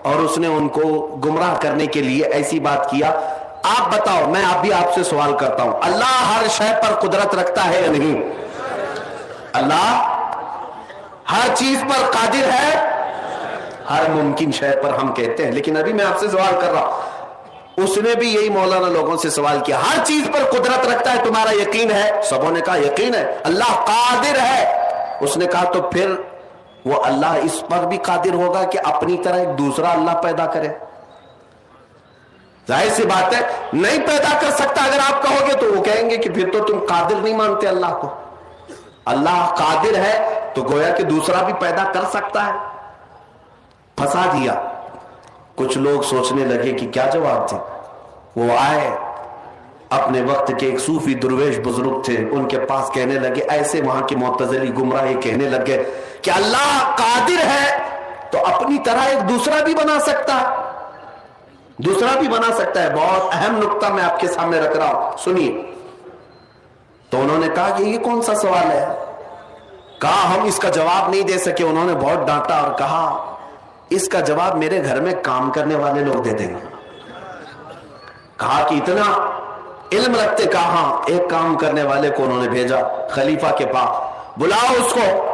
और उसने उनको गुमराह करने के लिए ऐसी बात किया, आप बताओ, मैं आप भी आपसे सवाल करता हूं, अल्लाह हर शय पर कुदरत रखता है या नहीं? अल्लाह हर चीज पर कादिर है, हर मुमकिन शय पर हम कहते हैं, लेकिन अभी मैं आपसे सवाल कर रहा हूं, उसने भी यही मौलाना लोगों से सवाल किया, हर चीज पर कुदरत रखता है, तुम्हारा यकीन है? सबों ने कहा यकीन है, अल्लाह कादिर है। उसने कहा तो फिर वो अल्लाह इस पर भी कादिर होगा कि अपनी तरह एक दूसरा अल्लाह पैदा करे? जाहिर सी बात है नहीं पैदा कर सकता। अगर आप कहोगे तो वो कहेंगे कि फिर तो तुम कादिर नहीं मानते अल्लाह को। अल्लाह कादिर है तो गोया कि दूसरा भी पैदा कर सकता है। फंसा दिया। कुछ लोग सोचने लगे कि क्या जवाब थे। वो आए, अपने वक्त के एक सूफी दुर्वेश बुजुर्ग थे, उनके पास कहने लगे, ऐसे वहां के मुअतज़िली गुमराह कहने लगे कि अल्लाह कादिर है तो अपनी तरह एक दूसरा भी बना सकता है, दूसरा भी बना सकता है। बहुत अहम नुक्ता मैं आपके सामने रख रहा हूं, सुनिए। तो उन्होंने कहा कि ये कौन सा सवाल है? कहा हम इसका जवाब नहीं दे सके। उन्होंने बहुत डांटा और कहा इसका जवाब मेरे घर में काम करने वाले लोग दे देंगे। कहा कि इतना इल्म रखते? कहा हाँ। एक काम करने वाले को उन्होंने भेजा खलीफा के पास, बुलाओ उसको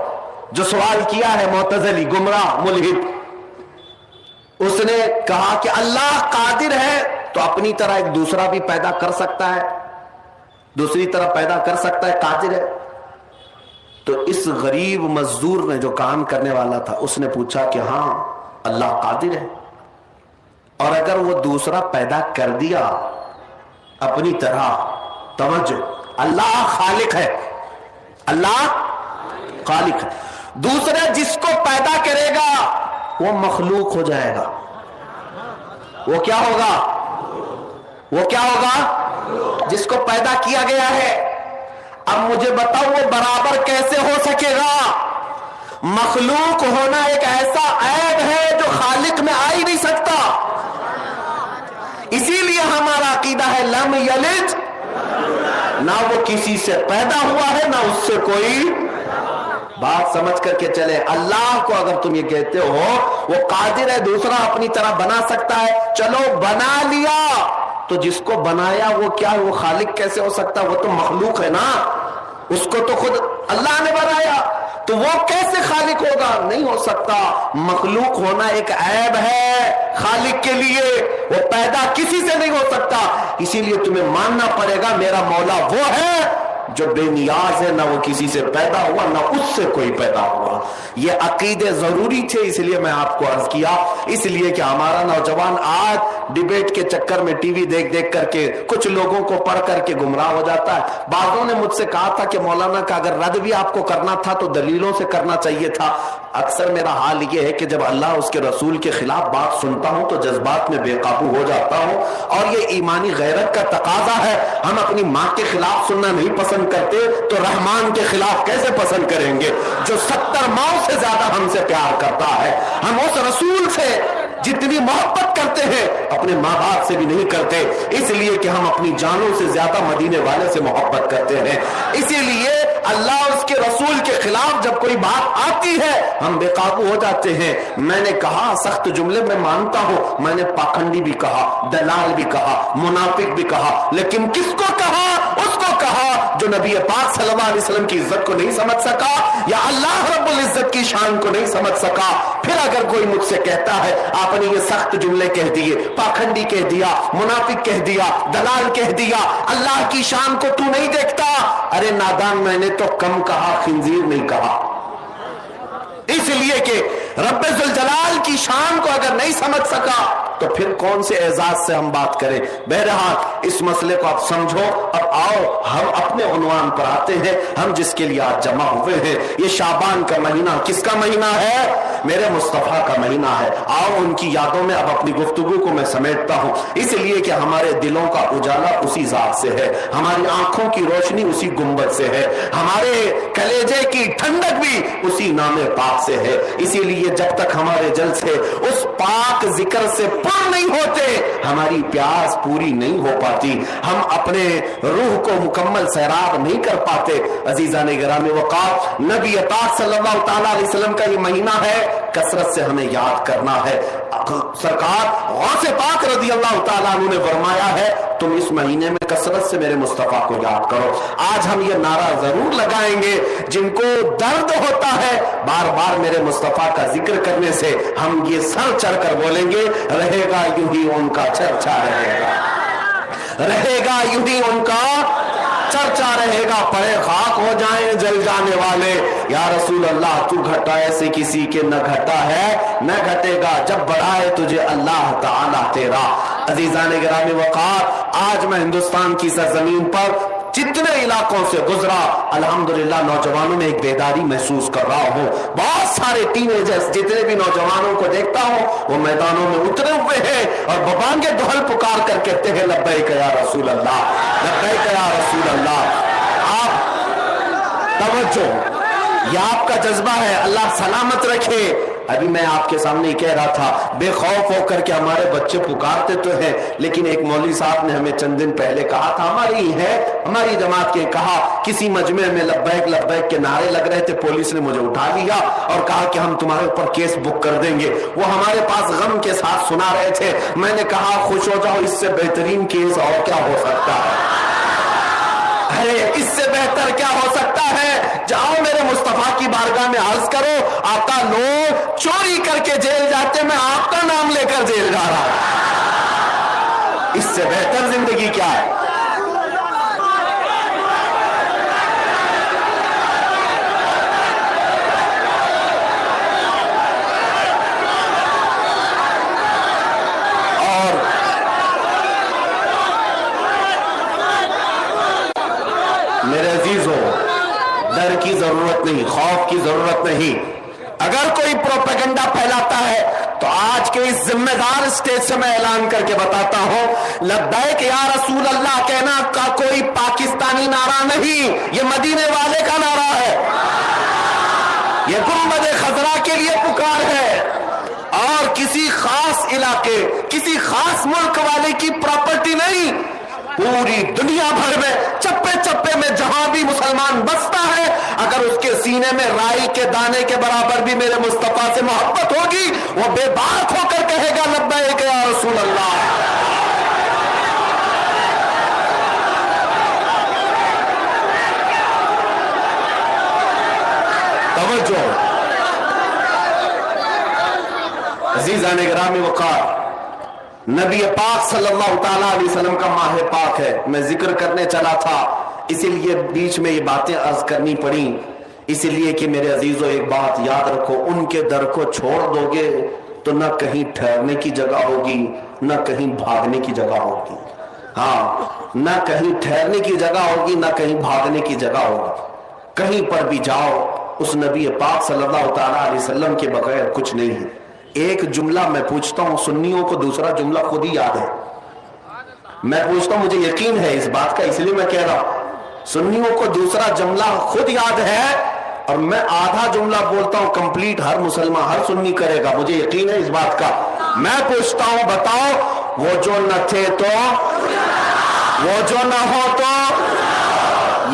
जो सवाल किया है, मुअतज़िली गुमराह मुल्हिद। उसने कहा कि अल्लाह कादिर है तो अपनी तरह एक दूसरा भी पैदा कर सकता है, दूसरी तरह पैदा कर सकता है, कादिर है। तो इस गरीब मजदूर ने, जो काम करने वाला था, उसने पूछा कि हाँ अल्लाह कादिर है, और अगर वो दूसरा पैदा कर दिया अपनी तरह, तवज्जो, अल्लाह खालिक है, अल्लाह खालिक है, दूसरा जिसको पैदा करेगा वो मखलूक हो जाएगा। वो क्या होगा? वो क्या होगा? जिसको पैदा किया गया है। अब मुझे बताओ वो बराबर कैसे हो सकेगा? मखलूक होना एक ऐसा ऐब है जो खालिक में आ ही नहीं सकता। इसीलिए हमारा अकीदा है लम यलिद, ना वो किसी से पैदा हुआ है ना उससे कोई। बात समझ करके चले। अल्लाह को अगर तुम ये कहते हो वो कादिर है, दूसरा अपनी तरह बना सकता है, चलो बना लिया, तो जिसको बनाया वो क्या है? वो खालिक कैसे हो सकता? वो तो मखलूक है ना, उसको तो खुद अल्लाह ने बनाया, तो वो कैसे खालिक होगा? नहीं हो सकता। मखलूक होना एक ऐब है खालिक के लिए, वो पैदा किसी से नहीं हो सकता। इसीलिए तुम्हें मानना पड़ेगा मेरा मौला वो है जो बेनियाज है, ना वो किसी से पैदा हुआ ना उससे कोई पैदा हुआ। ये अकीदे जरूरी थे, इसलिए मैं आपको अर्ज किया। इसलिए कि हमारा नौजवान आज डिबेट के चक्कर में टीवी देख देख करके कुछ लोगों को पढ़ करके गुमराह हो जाता है। बाज़ों ने मुझसे कहा था कि मौलाना का अगर रद्द भी आपको करना था तो दलीलों से करना चाहिए था। अक्सर मेरा हाल ये है कि जब अल्लाह उसके रसूल के खिलाफ बात सुनता हूं तो जज्बात में बेकाबू हो जाता हूं, और ये ईमानी गैरत का तकाजा है। हम अपनी माँ के खिलाफ सुनना नहीं पसंद करते तो रहमान के खिलाफ कैसे पसंद करेंगे जो 70 माओं से ज्यादा हमसे प्यार करता है। हम उस रसूल से जितनी मोहब्बत करते हैं अपने माँ बाप से भी नहीं करते, इसलिए कि हम अपनी जानों से ज्यादा मदीने वाले से मोहब्बत करते हैं। इसीलिए अल्लाह उसके रसूल के खिलाफ जब कोई बात आती है हम बेकाबू हो जाते हैं। मैंने कहा सख्त जुमले में मानता हूं, मैंने पाखंडी भी कहा, दलाल भी कहा, मुनाफिक भी कहा, लेकिन किसको कहा? उसको कहा जो नबी पाक सल्लल्लाहु अलैहि वसल्लम की इज्जत को नहीं समझ सका या अल्लाह रब्बुल इज्जत की शान को नहीं समझ सका। फिर अगर कोई मुझसे कहता है आपने ये सख्त जुमले कह दिए, पाखंडी कह दिया, मुनाफिक कह दिया, दलाल कह दिया, अल्लाह की शान को तू नहीं देखता, अरे नादान मैंने तो कम कहा, खिंजीर नहीं कहा। इसलिए कि रब्बे जुल जलाल की शान को अगर नहीं समझ सका तो फिर कौन से एजाज से हम बात करें। बहरहाल इस मसले को आप समझो। अब आओ हम अपने उन्वान पर आते हैं, हम जिसके लिए आज जमा हुए हैं। ये शाबान का महीना किसका महीना है? मेरे मुस्तफा का महीना है। आओ उनकी यादों में अब अपनी गुफ्तगू को मैं समेटता हूं, इसलिए कि हमारे दिलों का उजाला उसी जात से है, हमारी आंखों की रोशनी उसी गुंबद से है, हमारे कलेजे की ठंडक भी उसी नामे पाक से है। इसीलिए जब तक हमारे जल से उस पाक जिक्र से नहीं होते हमारी प्यास पूरी नहीं हो पाती, हम अपने रूह को मुकम्मल सैराब नहीं कर पाते। अजीजान गिरामी वक़ार, नबी पाक सल्लल्लाहु तआला अलैहि वसल्लम का ये महीना है, कसरत से हमें याद करना है। सरकार गौसे पाक रज़ियल्लाहु तआला अन्हु ने फरमाया है तुम इस महीने में कसरत से मेरे मुस्तफा को याद करो। आज हम ये नारा जरूर लगाएंगे, जिनको दर्द होता है बार बार मेरे मुस्तफा का जिक्र करने से, हम ये सर चढ़कर बोलेंगे रहेगा यूं ही उनका चर्चा, रहेगा यूं ही उनका चर्चा रहेगा, पड़े खाक हो जाएं जल जाने वाले। या रसूल अल्लाह तू घटा ऐसे किसी के न घटा है न घटेगा, जब बढ़ाए तुझे अल्लाह ताला तेरा। अजीजान गिरामी वक़ार, आज मैं हिंदुस्तान की सरजमीन पर जितने इलाकों से गुजरा अल्हम्दुलिल्लाह नौजवानों में एक बेदारी महसूस कर रहा हूँ। बहुत सारे टीनेजर्स जितने भी नौजवानों को देखता हूँ वो मैदानों में उतरे हुए हैं और बबांगे दुहल पुकार कर कहते हैं लब्बैक या रसूल अल्लाह, लब्बैक या रसूल अल्लाह। आप तवज्जो, यह आपका जज्बा है, अल्लाह सलामत रखे। अभी मैं आपके सामने कह रहा था बेखौफ होकर के हमारे बच्चे पुकारते तो हैं, लेकिन एक मौलवी साहब ने हमें चंद दिन पहले कहा था, हमारी जमात के कहा किसी मजमे में लब्बैक लब्बैक के नारे लग रहे थे, पुलिस ने मुझे उठा लिया और कहा कि हम तुम्हारे ऊपर केस बुक कर देंगे। वो हमारे पास गम के साथ सुना रहे थे। मैंने कहा खुश हो जाओ, इससे बेहतरीन केस और क्या हो सकता है? अरे इससे बेहतर क्या हो सकता है? जाओ मेरे मुस्तफा की बारगाह में अर्ज करो, आका लोग चोरी करके जेल जाते, मैं आपका नाम लेकर जेल जा रहा हूं। इससे बेहतर जिंदगी क्या है? मेरे अजीजों, डर की जरूरत नहीं, खौफ की जरूरत नहीं। अगर कोई प्रोपेगेंडा फैलाता है तो आज के इस जिम्मेदार स्टेज से मैं ऐलान करके बताता हूं, लब्बैक या रसूल अल्लाह कहना का कोई पाकिस्तानी नारा नहीं, ये मदीने वाले का नारा है। ये गुंबद खजरा के लिए पुकार है और किसी खास इलाके, किसी खास मुल्क वाले की प्रॉपर्टी नहीं। पूरी दुनिया भर में चप्पे चप्पे में जहां भी मुसलमान बसता है, अगर उसके सीने में राई के दाने के बराबर भी मेरे मुस्तफा से मोहब्बत होगी, वो बेबाक होकर कहेगा लब्बैक या रसूल अल्लाह। तवज्जो अज़ीज़ान गिरामी वक़ार, नबी पाक सल्लल्लाहु तआला अलैहि वसल्लम का माह पाक है। मैं जिक्र करने चला था, इसीलिए बीच में ये बातें अर्ज करनी पड़ी, इसलिए कि मेरे अजीजों एक बात याद रखो, उनके दर को छोड़ दोगे तो न कहीं ठहरने की जगह होगी न कहीं भागने की जगह होगी। हाँ, न कहीं ठहरने की जगह होगी न कहीं भागने की जगह होगी। कहीं पर भी जाओ उस नबी पाक सल्लल्लाहु ताला अलैहि वसल्लम के बगैर कुछ नहीं है। एक जुमला मैं पूछता हूं, सुन्नियों को दूसरा जुमला खुद ही याद है। मैं पूछता हूं, मुझे यकीन है इस बात का, इसलिए मैं कह रहा हूं, सुन्नियों को दूसरा जुमला खुद याद है और मैं आधा जुमला बोलता हूं कंप्लीट हर मुसलमान हर सुन्नी करेगा, मुझे यकीन है इस बात का। मैं पूछता हूं, बताओ, वो जो न थे तो, वो जो न हो तो,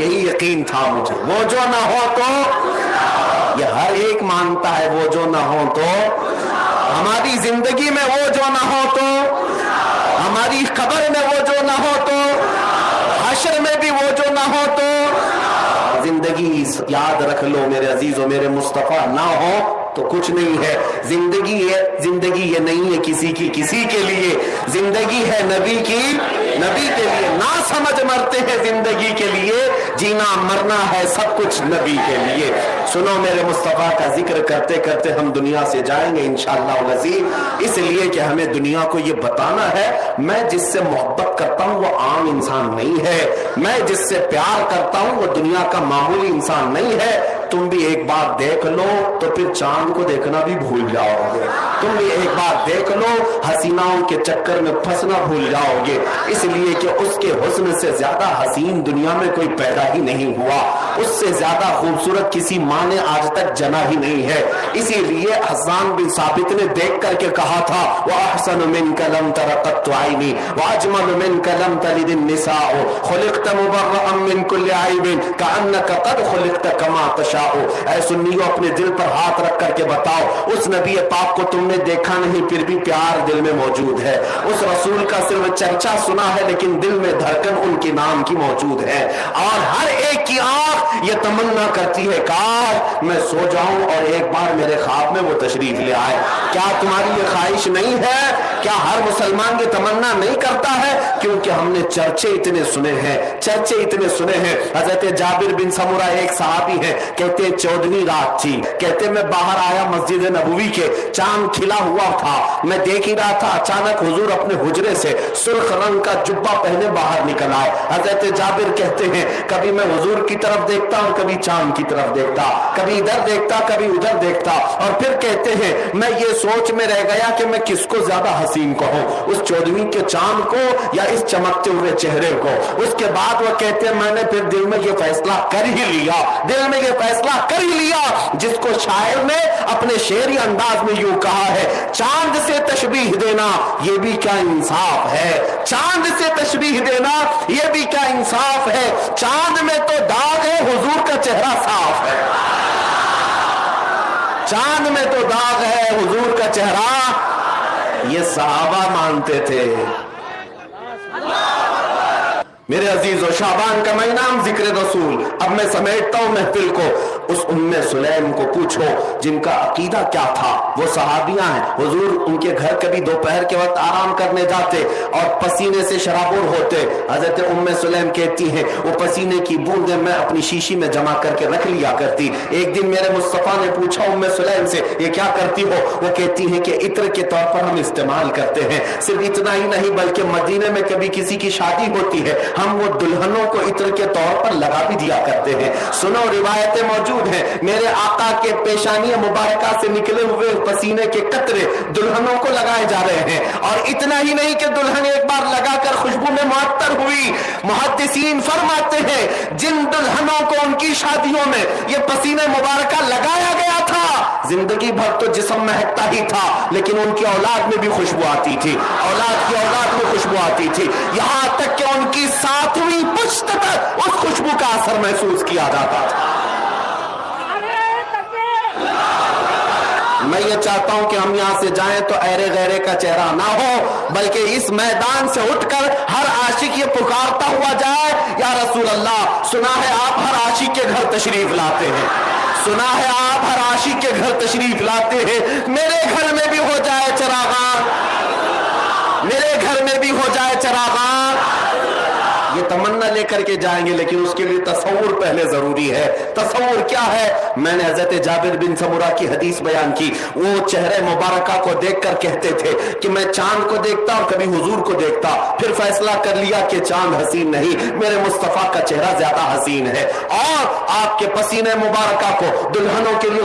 यही यकीन था मुझे, वो जो न हो तो, ये हर एक मानता है वो जो न हो तो। हमारी जिंदगी में वो जो न हो तो, हमारी कब्र में वो जो न हो तो, हश्र में भी वो जो न हो तो। जिंदगी याद रख लो मेरे अजीजों, मेरे मुस्तफा ना हो तो कुछ नहीं है। जिंदगी है, जिंदगी ये नहीं है किसी की किसी के लिए, जिंदगी है नबी की नबी के लिए। ना समझ मरते हैं जिंदगी के लिए, जीना मरना है सब कुछ नबी के लिए। सुनो मेरे मुस्तफा का जिक्र करते करते हम दुनिया से जाएंगे इंशाअल्लाह अज़ीम, इसलिए कि हमें दुनिया को ये बताना है मैं जिससे मोहब्बत करता हूँ वो आम इंसान नहीं है, मैं जिससे प्यार करता हूँ वो दुनिया का मामूली इंसान नहीं है। तुम भी एक बार देख लो तो फिर चांद को देखना भी भूल जाओगे, तुम भी एक बार देख लो हसीनाओं के चक्कर में फंसना भूल जाओगे, इसलिए कि उसके हुस्न से ज्यादा हसीन दुनिया में कोई पैदा ही नहीं हुआ, उससे ज्यादा खूबसूरत किसी माँ ने आज तक जना ही नहीं है। इसीलिए हसन बिन साबित ने देख करके कहा था, व अहसन मिनका लम तरा क़त्तु ऐनी व अजमल मिनका लम तलिद निसाउ खुलिक़्त मुबर्रअन मिन कुल्लि ऐबिन कअन्नका क़द खुलिक़्त कमा तशाउ। ऐ सुन्नियों, अपने दिल पर हाथ रख करके बताओ, उस नबी पाक को तुमने देखा नहीं फिर भी प्यार दिल में मौजूद है, उस रसूल का सिर्फ चर्चा सुना है लेकिन दिल में धड़कन उनके नाम की मौजूद है। और हर एक की आंख ये तमन्ना करती है काश मैं सो जाऊं और एक बार मेरे ख्वाब में वो तशरीफ ले आए। क्या तुम्हारी ये ख्वाहिश नहीं है? क्या हर मुसलमान की तमन्ना नहीं करता है? क्योंकि हमने चर्चे इतने सुने हैं, चर्चे इतने सुने हैं। हजरत जाबिर बिन समुरा एक सहाबी है, कहते 14वीं रात थी, कहते मैं बाहर आया मस्जिद नबवी के, चांद खिला हुआ था, मैं देख ही रहा था, अचानक हुजूर अपने हुजरे से सुर्ख रंग का जुब्बा पहने बाहर निकल आए। हजरत जाबिर कहते हैं कभी मैं हुजूर की तरफ देखता और कभी चांद की तरफ देखता, कभी इधर देखता कभी उधर देखता, और फिर कहते हैं मैं ये सोच में रह गया कि मैं किसको ज्यादा हसीन कहूं, उस 14वीं के चांद को या इस चमकते हुए चेहरे को। उसके बाद वो कहते हैं मैंने फिर दिल में ये फैसला कर ही लिया, दिल में ये फैसला कर ही लिया, जिसको शायर ने अपने शेरी अंदाज में यूं कहा है, चांद से तशबीह देना ये भी क्या इंसाफ है, चांद से तशबीह देना ये भी क्या इंसाफ है, चांद में तो दाग है हुजूर का चेहरा साफ है, चांद में तो दाग है हुजूर का चेहरा। ये सहाबा मानते थे। मेरे अजीजों, शाबान का महीना हम जिक्र रसूल। अब मैं समेटता हूं महफिल को, उस उम्मे सुलैम को पूछो जिनका अकीदा क्या था। वो सहाबियां हैं, हुजूर उनके घर कभी दोपहर के वक्त आराम करने जाते और पसीने से शराबुर होते। हजरत उम्मे सुलैम कहती हैं वो पसीने की बूंदें मैं अपनी शीशी में जमा करके रख लिया करती। एक दिन मेरे मुस्तफा ने पूछा उम्मे सुलैम से ये क्या करती हो? वो कहती हैं कि इत्र के तौर पर हम इस्तेमाल करते हैं। सिर्फ इतना ही नहीं बल्कि मदीने में कभी किसी की शादी होती है हम वो दुल्हनों को इत्र के तौर पर लगा भी दिया करते हैं। सुनो, रिवायतें मौजूद हैं, मेरे आका के पेशानी मुबारका से निकले हुए पसीने के कतरे दुल्हनों को लगाए जा रहे हैं। और इतना ही नहीं कि दुल्हन एक बार लगाकर खुशबू में मुअत्तर हुई, मुहद्दिसीन फरमाते हैं जिन दुल्हनों को उनकी शादियों में ये पसीने मुबारका लगाया गया था जिंदगी भर तो जिस्म महकता ही था, लेकिन उनकी औलाद में भी खुशबू आती थी, औलाद की औलाद में खुशबू आती थी, यहां तक कि उनकी 7वीं पुश्त तक उस खुशबू का असर महसूस किया जाता था। मैं ये चाहता हूं कि हम यहां से जाएं तो ऐरे गैरे का चेहरा ना हो, बल्कि इस मैदान से उठकर हर आशिक ये पुकारता हुआ जाए, या रसूल अल्लाह, सुना है आप हर आशिक के घर तशरीफ लाते हैं, सुना है आप हर आशिक के घर तशरीफ लाते हैं, मेरे घर में भी हो जाए चरागान, मेरे घर में भी हो जाए चरागान। ये तमन्ना लेकर के जाएंगे, लेकिन उसके लिए तसव्वुर पहले जरूरी है। तसव्वुर क्या है? मैंने हजरत जाबिर बिन समुरा की हदीस बयान की। वो चेहरे मुबारका को देखकर कहते थे कि मैं चांद को देखता और कभी हुजूर को देखता, फिर फैसला कर लिया कि चांद हसीन नहीं, मेरे मुस्तफा का चेहरा ज्यादा हसीन है। और आपके पसीने मुबारका को दुल्हनों के लिए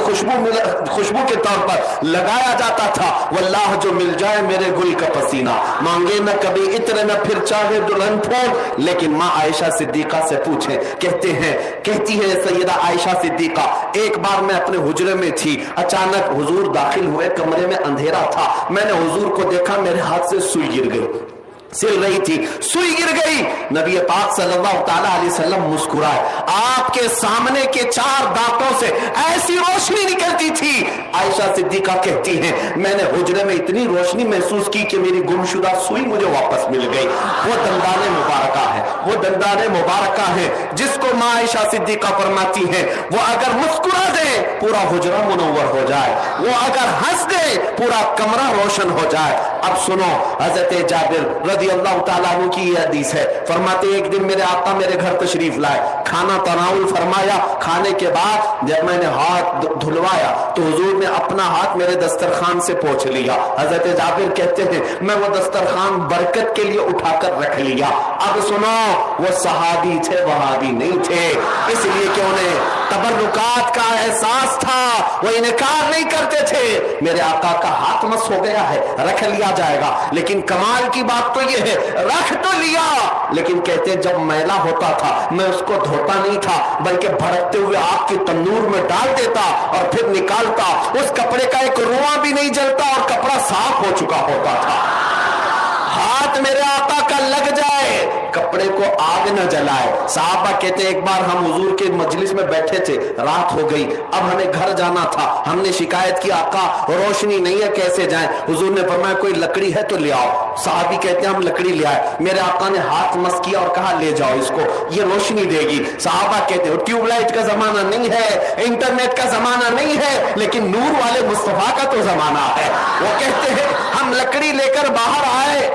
खुशबू के तौर पर लगाया जाता था। वल्लाह जो मिल जाए मेरे गुल का पसीना, मांगे न कभी इत्र न फिर चाहे दुल्हन फूल। लेकिन माँ आयशा सिद्दीका से पूछे, कहती है सैयदा आयशा सिद्दीका, एक बार मैं अपने हुजरे में थी, अचानक हुजूर दाखिल हुए, कमरे में अंधेरा था, मैंने हुजूर को देखा, मेरे हाथ से सुई गिर गई, सिल रही थी, सुई गिर गई। नबी पाक सल्लल्लाहु ताला अलैहि वसल्लम मुस्कुराए, आपके सामने के 4 दांतों से ऐसी रोशनी निकलती थी। आयशा सिद्दीका कहती हैं, मैंने हुजरे में इतनी रोशनी महसूस की कि मेरी गुमशुदा सुई मुझे वापस मिल गई। वो दंदाने मुबारका है, वो दंदाने मुबारका है जिसको माँ आयशा सिद्दीका फरमाती है, वो अगर मुस्कुरा दे पूरा हुजरा मुनव्वर हो जाए, वो अगर हंस दे पूरा कमरा रोशन हो जाए। अब सुनो, हजरत जाबिर रज़ियल्लाहु ताला अन्हु की ये हदीस है, फरमाते एक दिन मेरे आका मेरे घर तशरीफ लाए, खाना तनाउल फरमाया, खाने के बाद जब मैंने हाथ धुलवाया तो हुजूर ने अपना हाथ मेरे दस्तरखान से पोंछ लिया। हजरत जाबिर कहते हैं मैं वो दस्तरखान बरकत के लिए उठाकर रख लिया। अब सुनो, वो सहाबी थे, वहाबी नहीं थे, इसलिए कि उन्हें तबर्रुकात का एहसास था, वो इनकार नहीं करते थे। मेरे आका का हाथ मस हो गया है, रख लिया जाएगा। लेकिन कमाल की बात तो ये है, रख तो लिया, लेकिन कहते जब मैला होता था मैं उसको धोता नहीं था, बल्कि भड़कते हुए आग की तंदूर में डाल देता और फिर निकालता। उस कपड़े का एक रुआ भी नहीं जलता और कपड़ा साफ हो चुका होता था। हाथ मेरे आका का लग जाए, कपड़े को आग न जलाए। साहबा कहते एक बार हम हुजूर के मजलिस में बैठे थे, रात हो गई, अब हमें घर जाना था, हमने शिकायत की आका रोशनी नहीं है, कैसे जाएं? हुजूर ने फरमाया कोई लकड़ी है तो ले आओ। साहबी कहते हैं हम लकड़ी ले आए, मेरे आका ने हाथ मस किया और कहा ले जाओ इसको, ये रोशनी देगी। साहबा कहते हैं ट्यूबलाइट का जमाना नहीं है, इंटरनेट का जमाना नहीं है, लेकिन नूर वाले मुस्तफा का तो जमाना है। वो कहते हैं हम लकड़ी लेकर बाहर आए,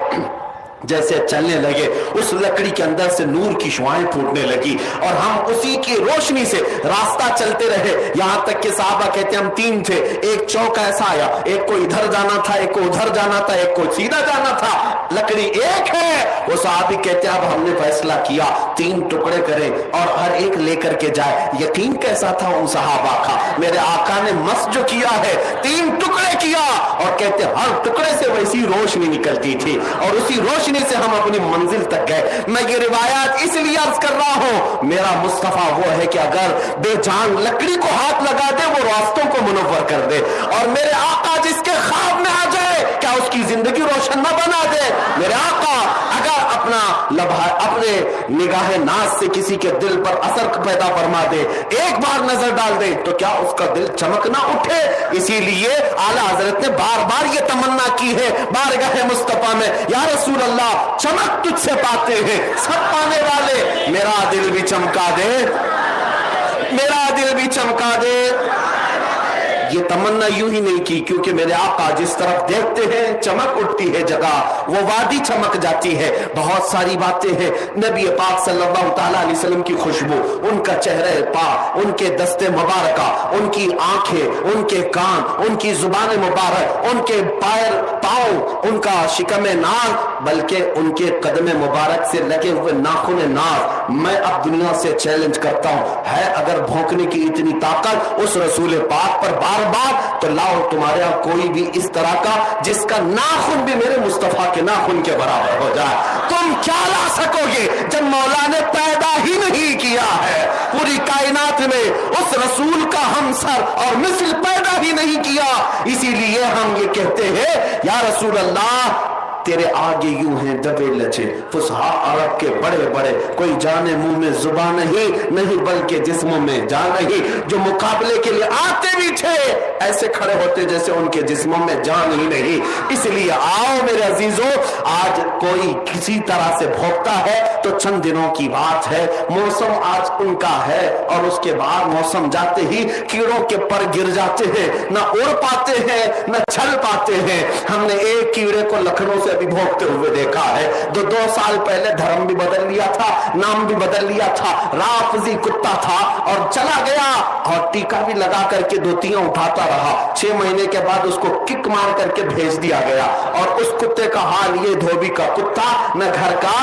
जैसे चलने लगे उस लकड़ी के अंदर से नूर की शुआएं फूटने लगी और हम उसी की रोशनी से रास्ता चलते रहे। यहां तक कि साहबा कहते हम 3 थे, एक चौक ऐसा आया, एक को इधर जाना था, एक को उधर जाना था, एक को सीधा जाना था, लकड़ी एक है। वो साहबी कहते अब हमने फैसला किया 3 टुकड़े करें और हर एक लेकर के जाए। यकीन कैसा था उन सहाबा का, मेरे आका ने मस जो किया है 3 टुकड़े किया और कहते हर टुकड़े से वैसी रोशनी निकलती थी और उसी रोशनी से हम अपनी मंजिल तक गए। मैं ये रिवायत इसलिए अर्ज कर रहा हूं, मेरा मुस्तफा वो है कि अगर बेजान लकड़ी को हाथ लगा दे वो रास्तों को मुनव्वर कर दे, और मेरे आका जिसके ख्वाब में आ जाए क्या उसकी जिंदगी रोशन न बना दे? मेरे आका अगर अपने निगाह नाज से किसी के दिल पर असर पैदा फरमा दे, एक बार नजर डाल दे, तो क्या उसका दिल चमक ना उठे? इसीलिए आला हजरत ने बार बार ये तमन्ना की है बारगाह मुस्तफा में, या रसूल अल्लाह चमक तुझसे पाते हैं सब पाने वाले, मेरा दिल भी चमका दे, मेरा दिल भी चमका दे। ये तमन्ना यूं ही नहीं की, क्योंकि मेरे आका जिस तरफ देखते हैं चमक उठती है, जगह वो वादी चमक जाती है। बहुत सारी बातें हैं, नबी पाक सल्लल्लाहु ताला अलैहि वसल्लम की खुशबू, उनका चेहरे पाक, उनके दस्ते मुबारका, उनकी आंखें, उनके कान, उनकी जुबान मुबारक, उनके पाँव, उनका शिकम नाज, बल्कि उनके कदम मुबारक से लगे हुए नाखून नाज। मैं अब दुनिया से चैलेंज करता हूं, है अगर भौंकने की इतनी ताकत उस रसूल पाक पर बार तो लाओ तुम्हारे यहां कोई भी इस तरह का जिसका नाखून भी मेरे मुस्तफा के नाखून के बराबर हो जाए। तुम क्या ला सकोगे जब मौला ने पैदा ही नहीं किया है पूरी कायनात में, उस रसूल का हमसर और मिसल पैदा ही नहीं किया। इसीलिए हम ये कहते हैं या रसूल अल्लाह तेरे आगे यूं हैं दबे लचे फुसहा अरब के बड़े बड़े, कोई जाने मुंह में जुबान नहीं बल्कि जिस्मों में जान नहीं, जो मुकाबले के लिए आते भी थे ऐसे खड़े होते जैसे उनके जिस्मों में जान ही नहीं। इसलिए आओ मेरे अजीजों, आज कोई किसी तरह से भोगता है तो चंद दिनों की बात है, मौसम आज उनका है और उसके बाद मौसम जाते ही कीड़ों के पर गिर जाते हैं, न उड़ पाते हैं न चल पाते हैं। हमने एक कीड़े को लखनऊ से में भी भोंकते हुए देखा है। 2 साल पहले धर्म भी बदल लिया था, नाम भी बदल लिया था, राफजी कुत्ता था और चला गया और टीका भी लगा करके धोतियां उठाता रहा। 6 महीने के बाद उसको किक मार करके भेज दिया गया और उस कुत्ते का हाल ये धोबी का कुत्ता न घर का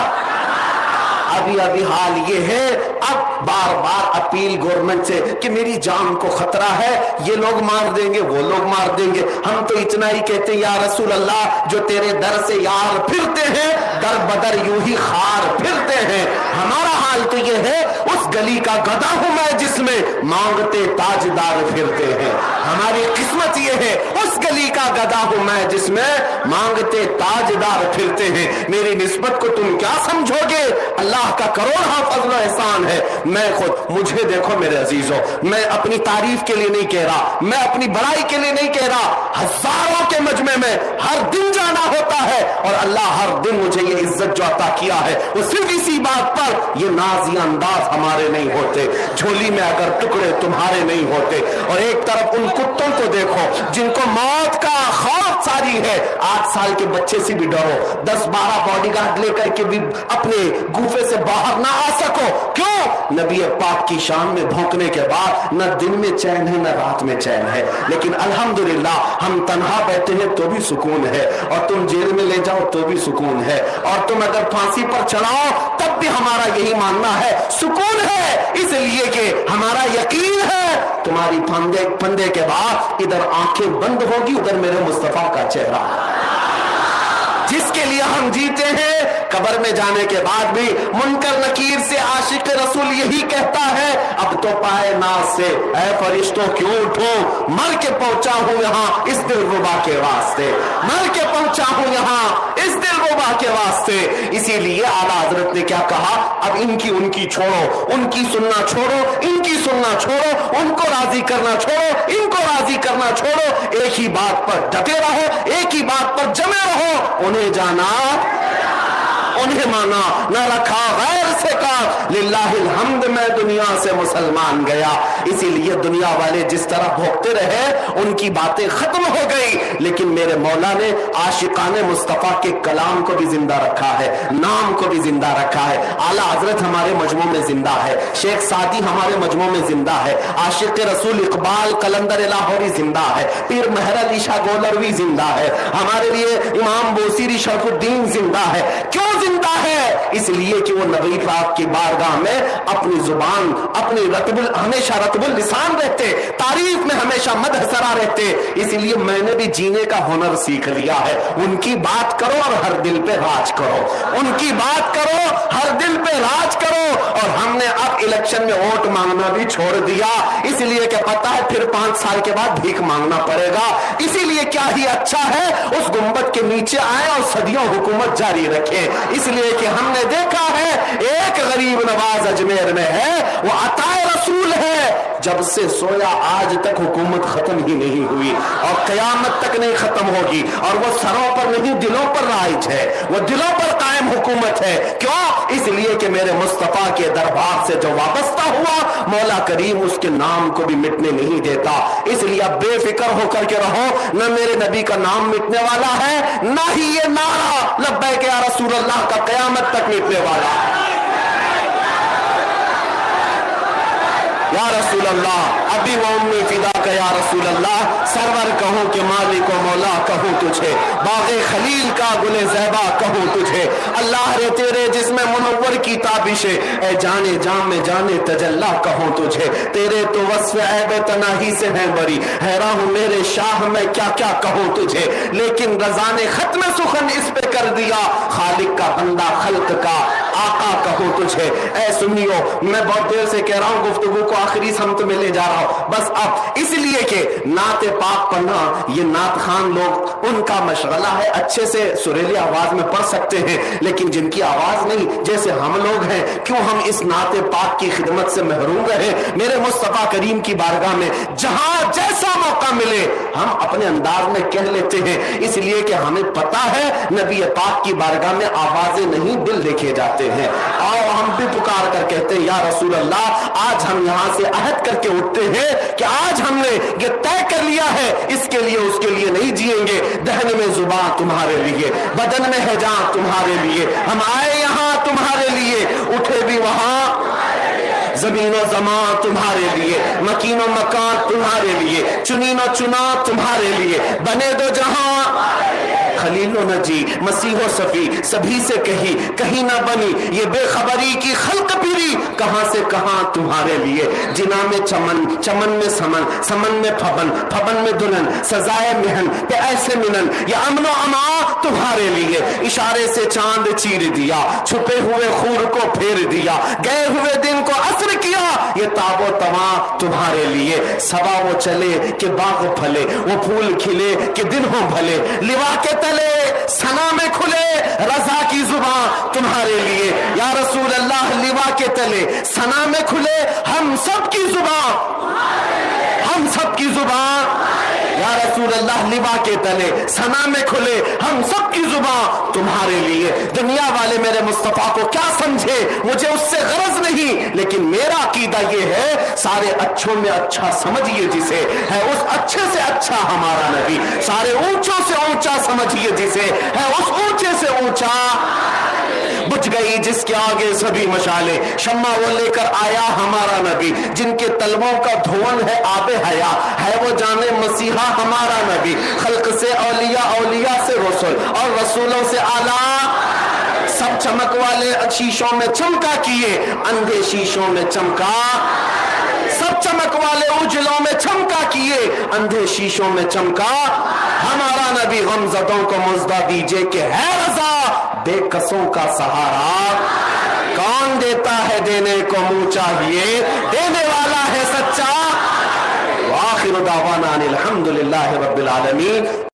अभी हाल ये है। अब बार बार अपील गवर्नमेंट से कि मेरी जान को खतरा है, ये लोग मार देंगे, वो लोग मार देंगे। हम तो इतना ही कहते हैं या रसूल अल्लाह, जो तेरे दर से यार फिरते हैं दर बदर यूं ही खार फिरते हैं। हमारा हाल तो ये है, उस गली का गधा हूं मैं जिसमें मांगते ताजदार फिरते हैं। हमारी किस्मत ये है, उस गली का गधा हूं मैं जिसमें मांगते ताजदार फिरते हैं। मेरी निस्बत को तुम क्या समझोगे? अल्लाह का करोड़ फज़ल व एहसान है। मैं खुद, मुझे देखो मेरे अजीजों, मैं अपनी तारीफ के लिए नहीं कह रहा, मैं अपनी बड़ाई के लिए नहीं कह रहा। हजारों के मजमे में हर दिन जाना होता है और अल्लाह हर दिन मुझे ये इज्जत जो अता किया है वो सिर्फ इसी बात पर, ये नाज़िया अंदाज हमारे नहीं होते, झोली में अगर टुकड़े तुम्हारे नहीं होते। और एक तरफ उन कुत्तों को देखो जिनको मौत का खौफ सारी है। 8 साल के बच्चे से भी डरो, 10-12 बॉडीगार्ड लेकर के भी अपने गुफे से बाहर ना आ सको। क्यों? नबी पाक की शान में भौंकने के बाद न दिन में चैन है न रात में चैन है। लेकिन अल्हम्दुलिल्लाह हम तन्हा बैठे हैं तो भी सुकून है, और तुम जेल में ले जाओ तो भी सुकून है, और तुम अगर फांसी पर चढ़ाओ तब भी हमारा यही मानना है सुकून है। इसलिए कि हमारा यकीन है तुम्हारी फंदे के बाद इधर आंखें बंद होगी, उधर मेरे मुस्तफा का चेहरा। जिसके लिए हम जीते हैं, कब्र में जाने के बाद भी मुनकर नकीर से आशिक रसूल यही कहता है, अब तो पाए नाज से ऐ फरिश्तों क्यों उठूं, मर के पहुंचा हूं यहां इस दिलरुबा के वास्ते, मर के पहुंचा हूं यहां इस दिलरुबा के वास्ते। इसीलिए आला हजरत ने क्या कहा, अब इनकी उनकी छोड़ो, उनकी सुनना छोड़ो, इनकी सुनना छोड़ो, उनको राजी करना छोड़ो, इनको राजी करना छोड़ो, एक ही बात पर डटे रहो, एक ही बात पर जमे रहो, उन्हें जाना उन्हें माना, न रखा गैर से का, लिल्लाहिल हम्द मैं दुनिया से मुसलमान गया। इसीलिए दुनिया वाले जिस तरह भोगते रहे उनकी बातें खत्म हो गई, लेकिन मेरे मौला ने आशिकाने मुस्तफा के कलाम को भी जिंदा रखा है, नाम को भी जिंदा रखा है। आला हजरत हमारे मजमू में जिंदा है, शेख सादी हमारे मजमू में जिंदा है, आशिक रसूल इकबाल कलंदर लाहौरी जिंदा है, पीर मेहर अली शाह गोलरवी जिंदा है, हमारे लिए इमाम बोसीरी शरफुद्दीन जिंदा है। क्यों जिंदा है? इसलिए कि वो नबी पाक की बारगाह में अपनी जुबान, अपनी रतबुल, हमेशा रतबुल लिसान रहते, तारीफ में हमेशा मदहसरा रहते। इसलिए मैंने भी जीने का हुनर सीख लिया है। उनकी बात करो और हर दिल पे राज करो, उनकी बात करो हर दिल पे राज करो। और हमने अब इलेक्शन में वोट मांगना भी छोड़ दिया, इसलिए कि पता है फिर 5 साल के बाद भीख मांगना पड़ेगा। इसीलिए क्या ही अच्छा है उस गुंबद के नीचे आए और सदियों हुकूमत जारी रखे। इसलिए कि हमने देखा है एक गरीब नवाज अजमेर में है, वो अताए रसूल है, जब से सोया आज तक हुकूमत खत्म ही नहीं हुई और कयामत तक नहीं खत्म होगी। और वो सरों पर नहीं दिलों पर राइज है, वो दिलों पर कायम हुकूमत है। क्यों? इसलिए कि मेरे मुस्तफा के दरबार से जो वाबस्ता हुआ, मौला करीम उसके नाम को भी मिटने नहीं देता। इसलिए अब बेफिक्र होकर के रहो, न मेरे नबी का नाम मिटने वाला है, न ही ये नारा लब्बैक या रसूल अल्लाह का कयामत तक मिटने वाला है। या रसूल अल्लाह अभी वो उम्मी फिदा का या रसूल अल्लाह, सरवर कहूँ कि मालिक व मौला कहूँ तुझे, बाग़े खलील का गुले ज़ैबा कहूँ तुझे। अल्लाह रे तेरे जिसमें मुनव्वर की ताबिशे, ए जाने जाम में जाने तजल्ला कहूँ तुझे। तेरे तो वस्फ़ ऐब तनाही से है बरी, हैरान हूँ मेरे शाह मैं क्या क्या कहूँ तुझे। लेकिन रज़ा ने खत्म सुखन इस पे कर दिया, खालिक का बंदा खल्क का आका कहूँ तुझे। ऐ सुनियो, मैं बहुत देर से कह रहा हूँ, गुफ्तगू को आखिरी समत में ले जा रहा हूँ बस अब, इसलिए कि नाते पाक पढ़ना ये नात खान लोग उनका मशगला है, अच्छे से सुरीली आवाज में पढ़ सकते हैं, लेकिन जिनकी आवाज नहीं, जैसे हम लोग हैं, क्यों हम इस नाते पाक की खिदमत से महरूम रहे। मेरे मुस्तफा करीम की बारगाह में जहां जैसा मौका मिले हम अपने अंदाज में कह लेते हैं, इसलिए कि हमें पता है नबी पाक की बारगाह में आवाजें नहीं दिल देखे जाते हैं। आओ हम भी पुकार कर कहते हैं या रसूल अल्लाह, आज हम यहाँ से अहद करके उठते हैं कि आज हमने ये तय कर लिया है, इसके लिए उसके लिए नहीं जिएंगे। दहन में जुबान तुम्हारे लिए, बदन में है जान तुम्हारे लिए, हम आए यहाँ तुम्हारे लिए, उठे भी वहां ज़मीनो ज़मान तुम्हारे लिए, मकीनो मकान तुम्हारे लिए, चुनीनो चुना तुम्हारे लिए, बने दो जहां खलीलो नजी मसीहो सफी सभी से कही कहीं ना बनी, ये बेखबरी की खल्क पीरी कहां से कहां तुम्हारे लिए। जिना में चमन, चमन में समन, समन में फबन, फबन में दुल्हन, सजाए मिहन पे ऐसे मिलन, ये अमनो अमा तुम्हारे लिए। इशारे से चांद चीर दिया, छुपे हुए खूर को फेर दिया, गए हुए दिन को असर किया, ये ताबो तवा तुम्हारे लिए। सवा वो चले कि बाग फले, वो फूल खिले कि दिन हो भले, लिवा के तले सना में खुले, रजा की जुबान तुम्हारे लिए। या रसूल अल्लाह, लिवा के तले सना में खुले हम सब की जुबान, हम सब की जुबान। या रसूल अल्लाह, लिवा के तले सना में खुले हम सब की जुबान तुम्हारे लिए। दुनिया वाले मेरे मुस्तफा को क्या समझे, मुझे उससे गरज नहीं, लेकिन मेरा अकीदा ये है, सारे अच्छों में अच्छा समझिए जिसे, है उस अच्छे से अच्छा हमारा नबी। सारे ऊंचों से ऊंचा समझिए जिसे, है उस ऊंचे से ऊंचा। बुझ गई जिसके आगे सभी मशाले, शम्मा वो लेकर आया हमारा नबी। जिनके तलवों का धुआं है आबे हया, है वो जाने मसीहा हमारा नबी। खल्क से औलिया, औलिया से रसूल, और रसूलों से आला। सब चमक वाले शीशों में चमका किए, अंधे शीशों में चमका। सब चमक वाले उजलों में चमका किए, अंधे शीशों में चमका। हमारा नबी गमज़दों को मुज़्दा दीजिए कि है रज़ा बेकसों का सहारा। कौन देता है देने को मुंह चाहिए, देने वाला है सच्चा। वाखिर दावाना अनिल हम्दुलिल्लाहि रब्बिल आलमीन।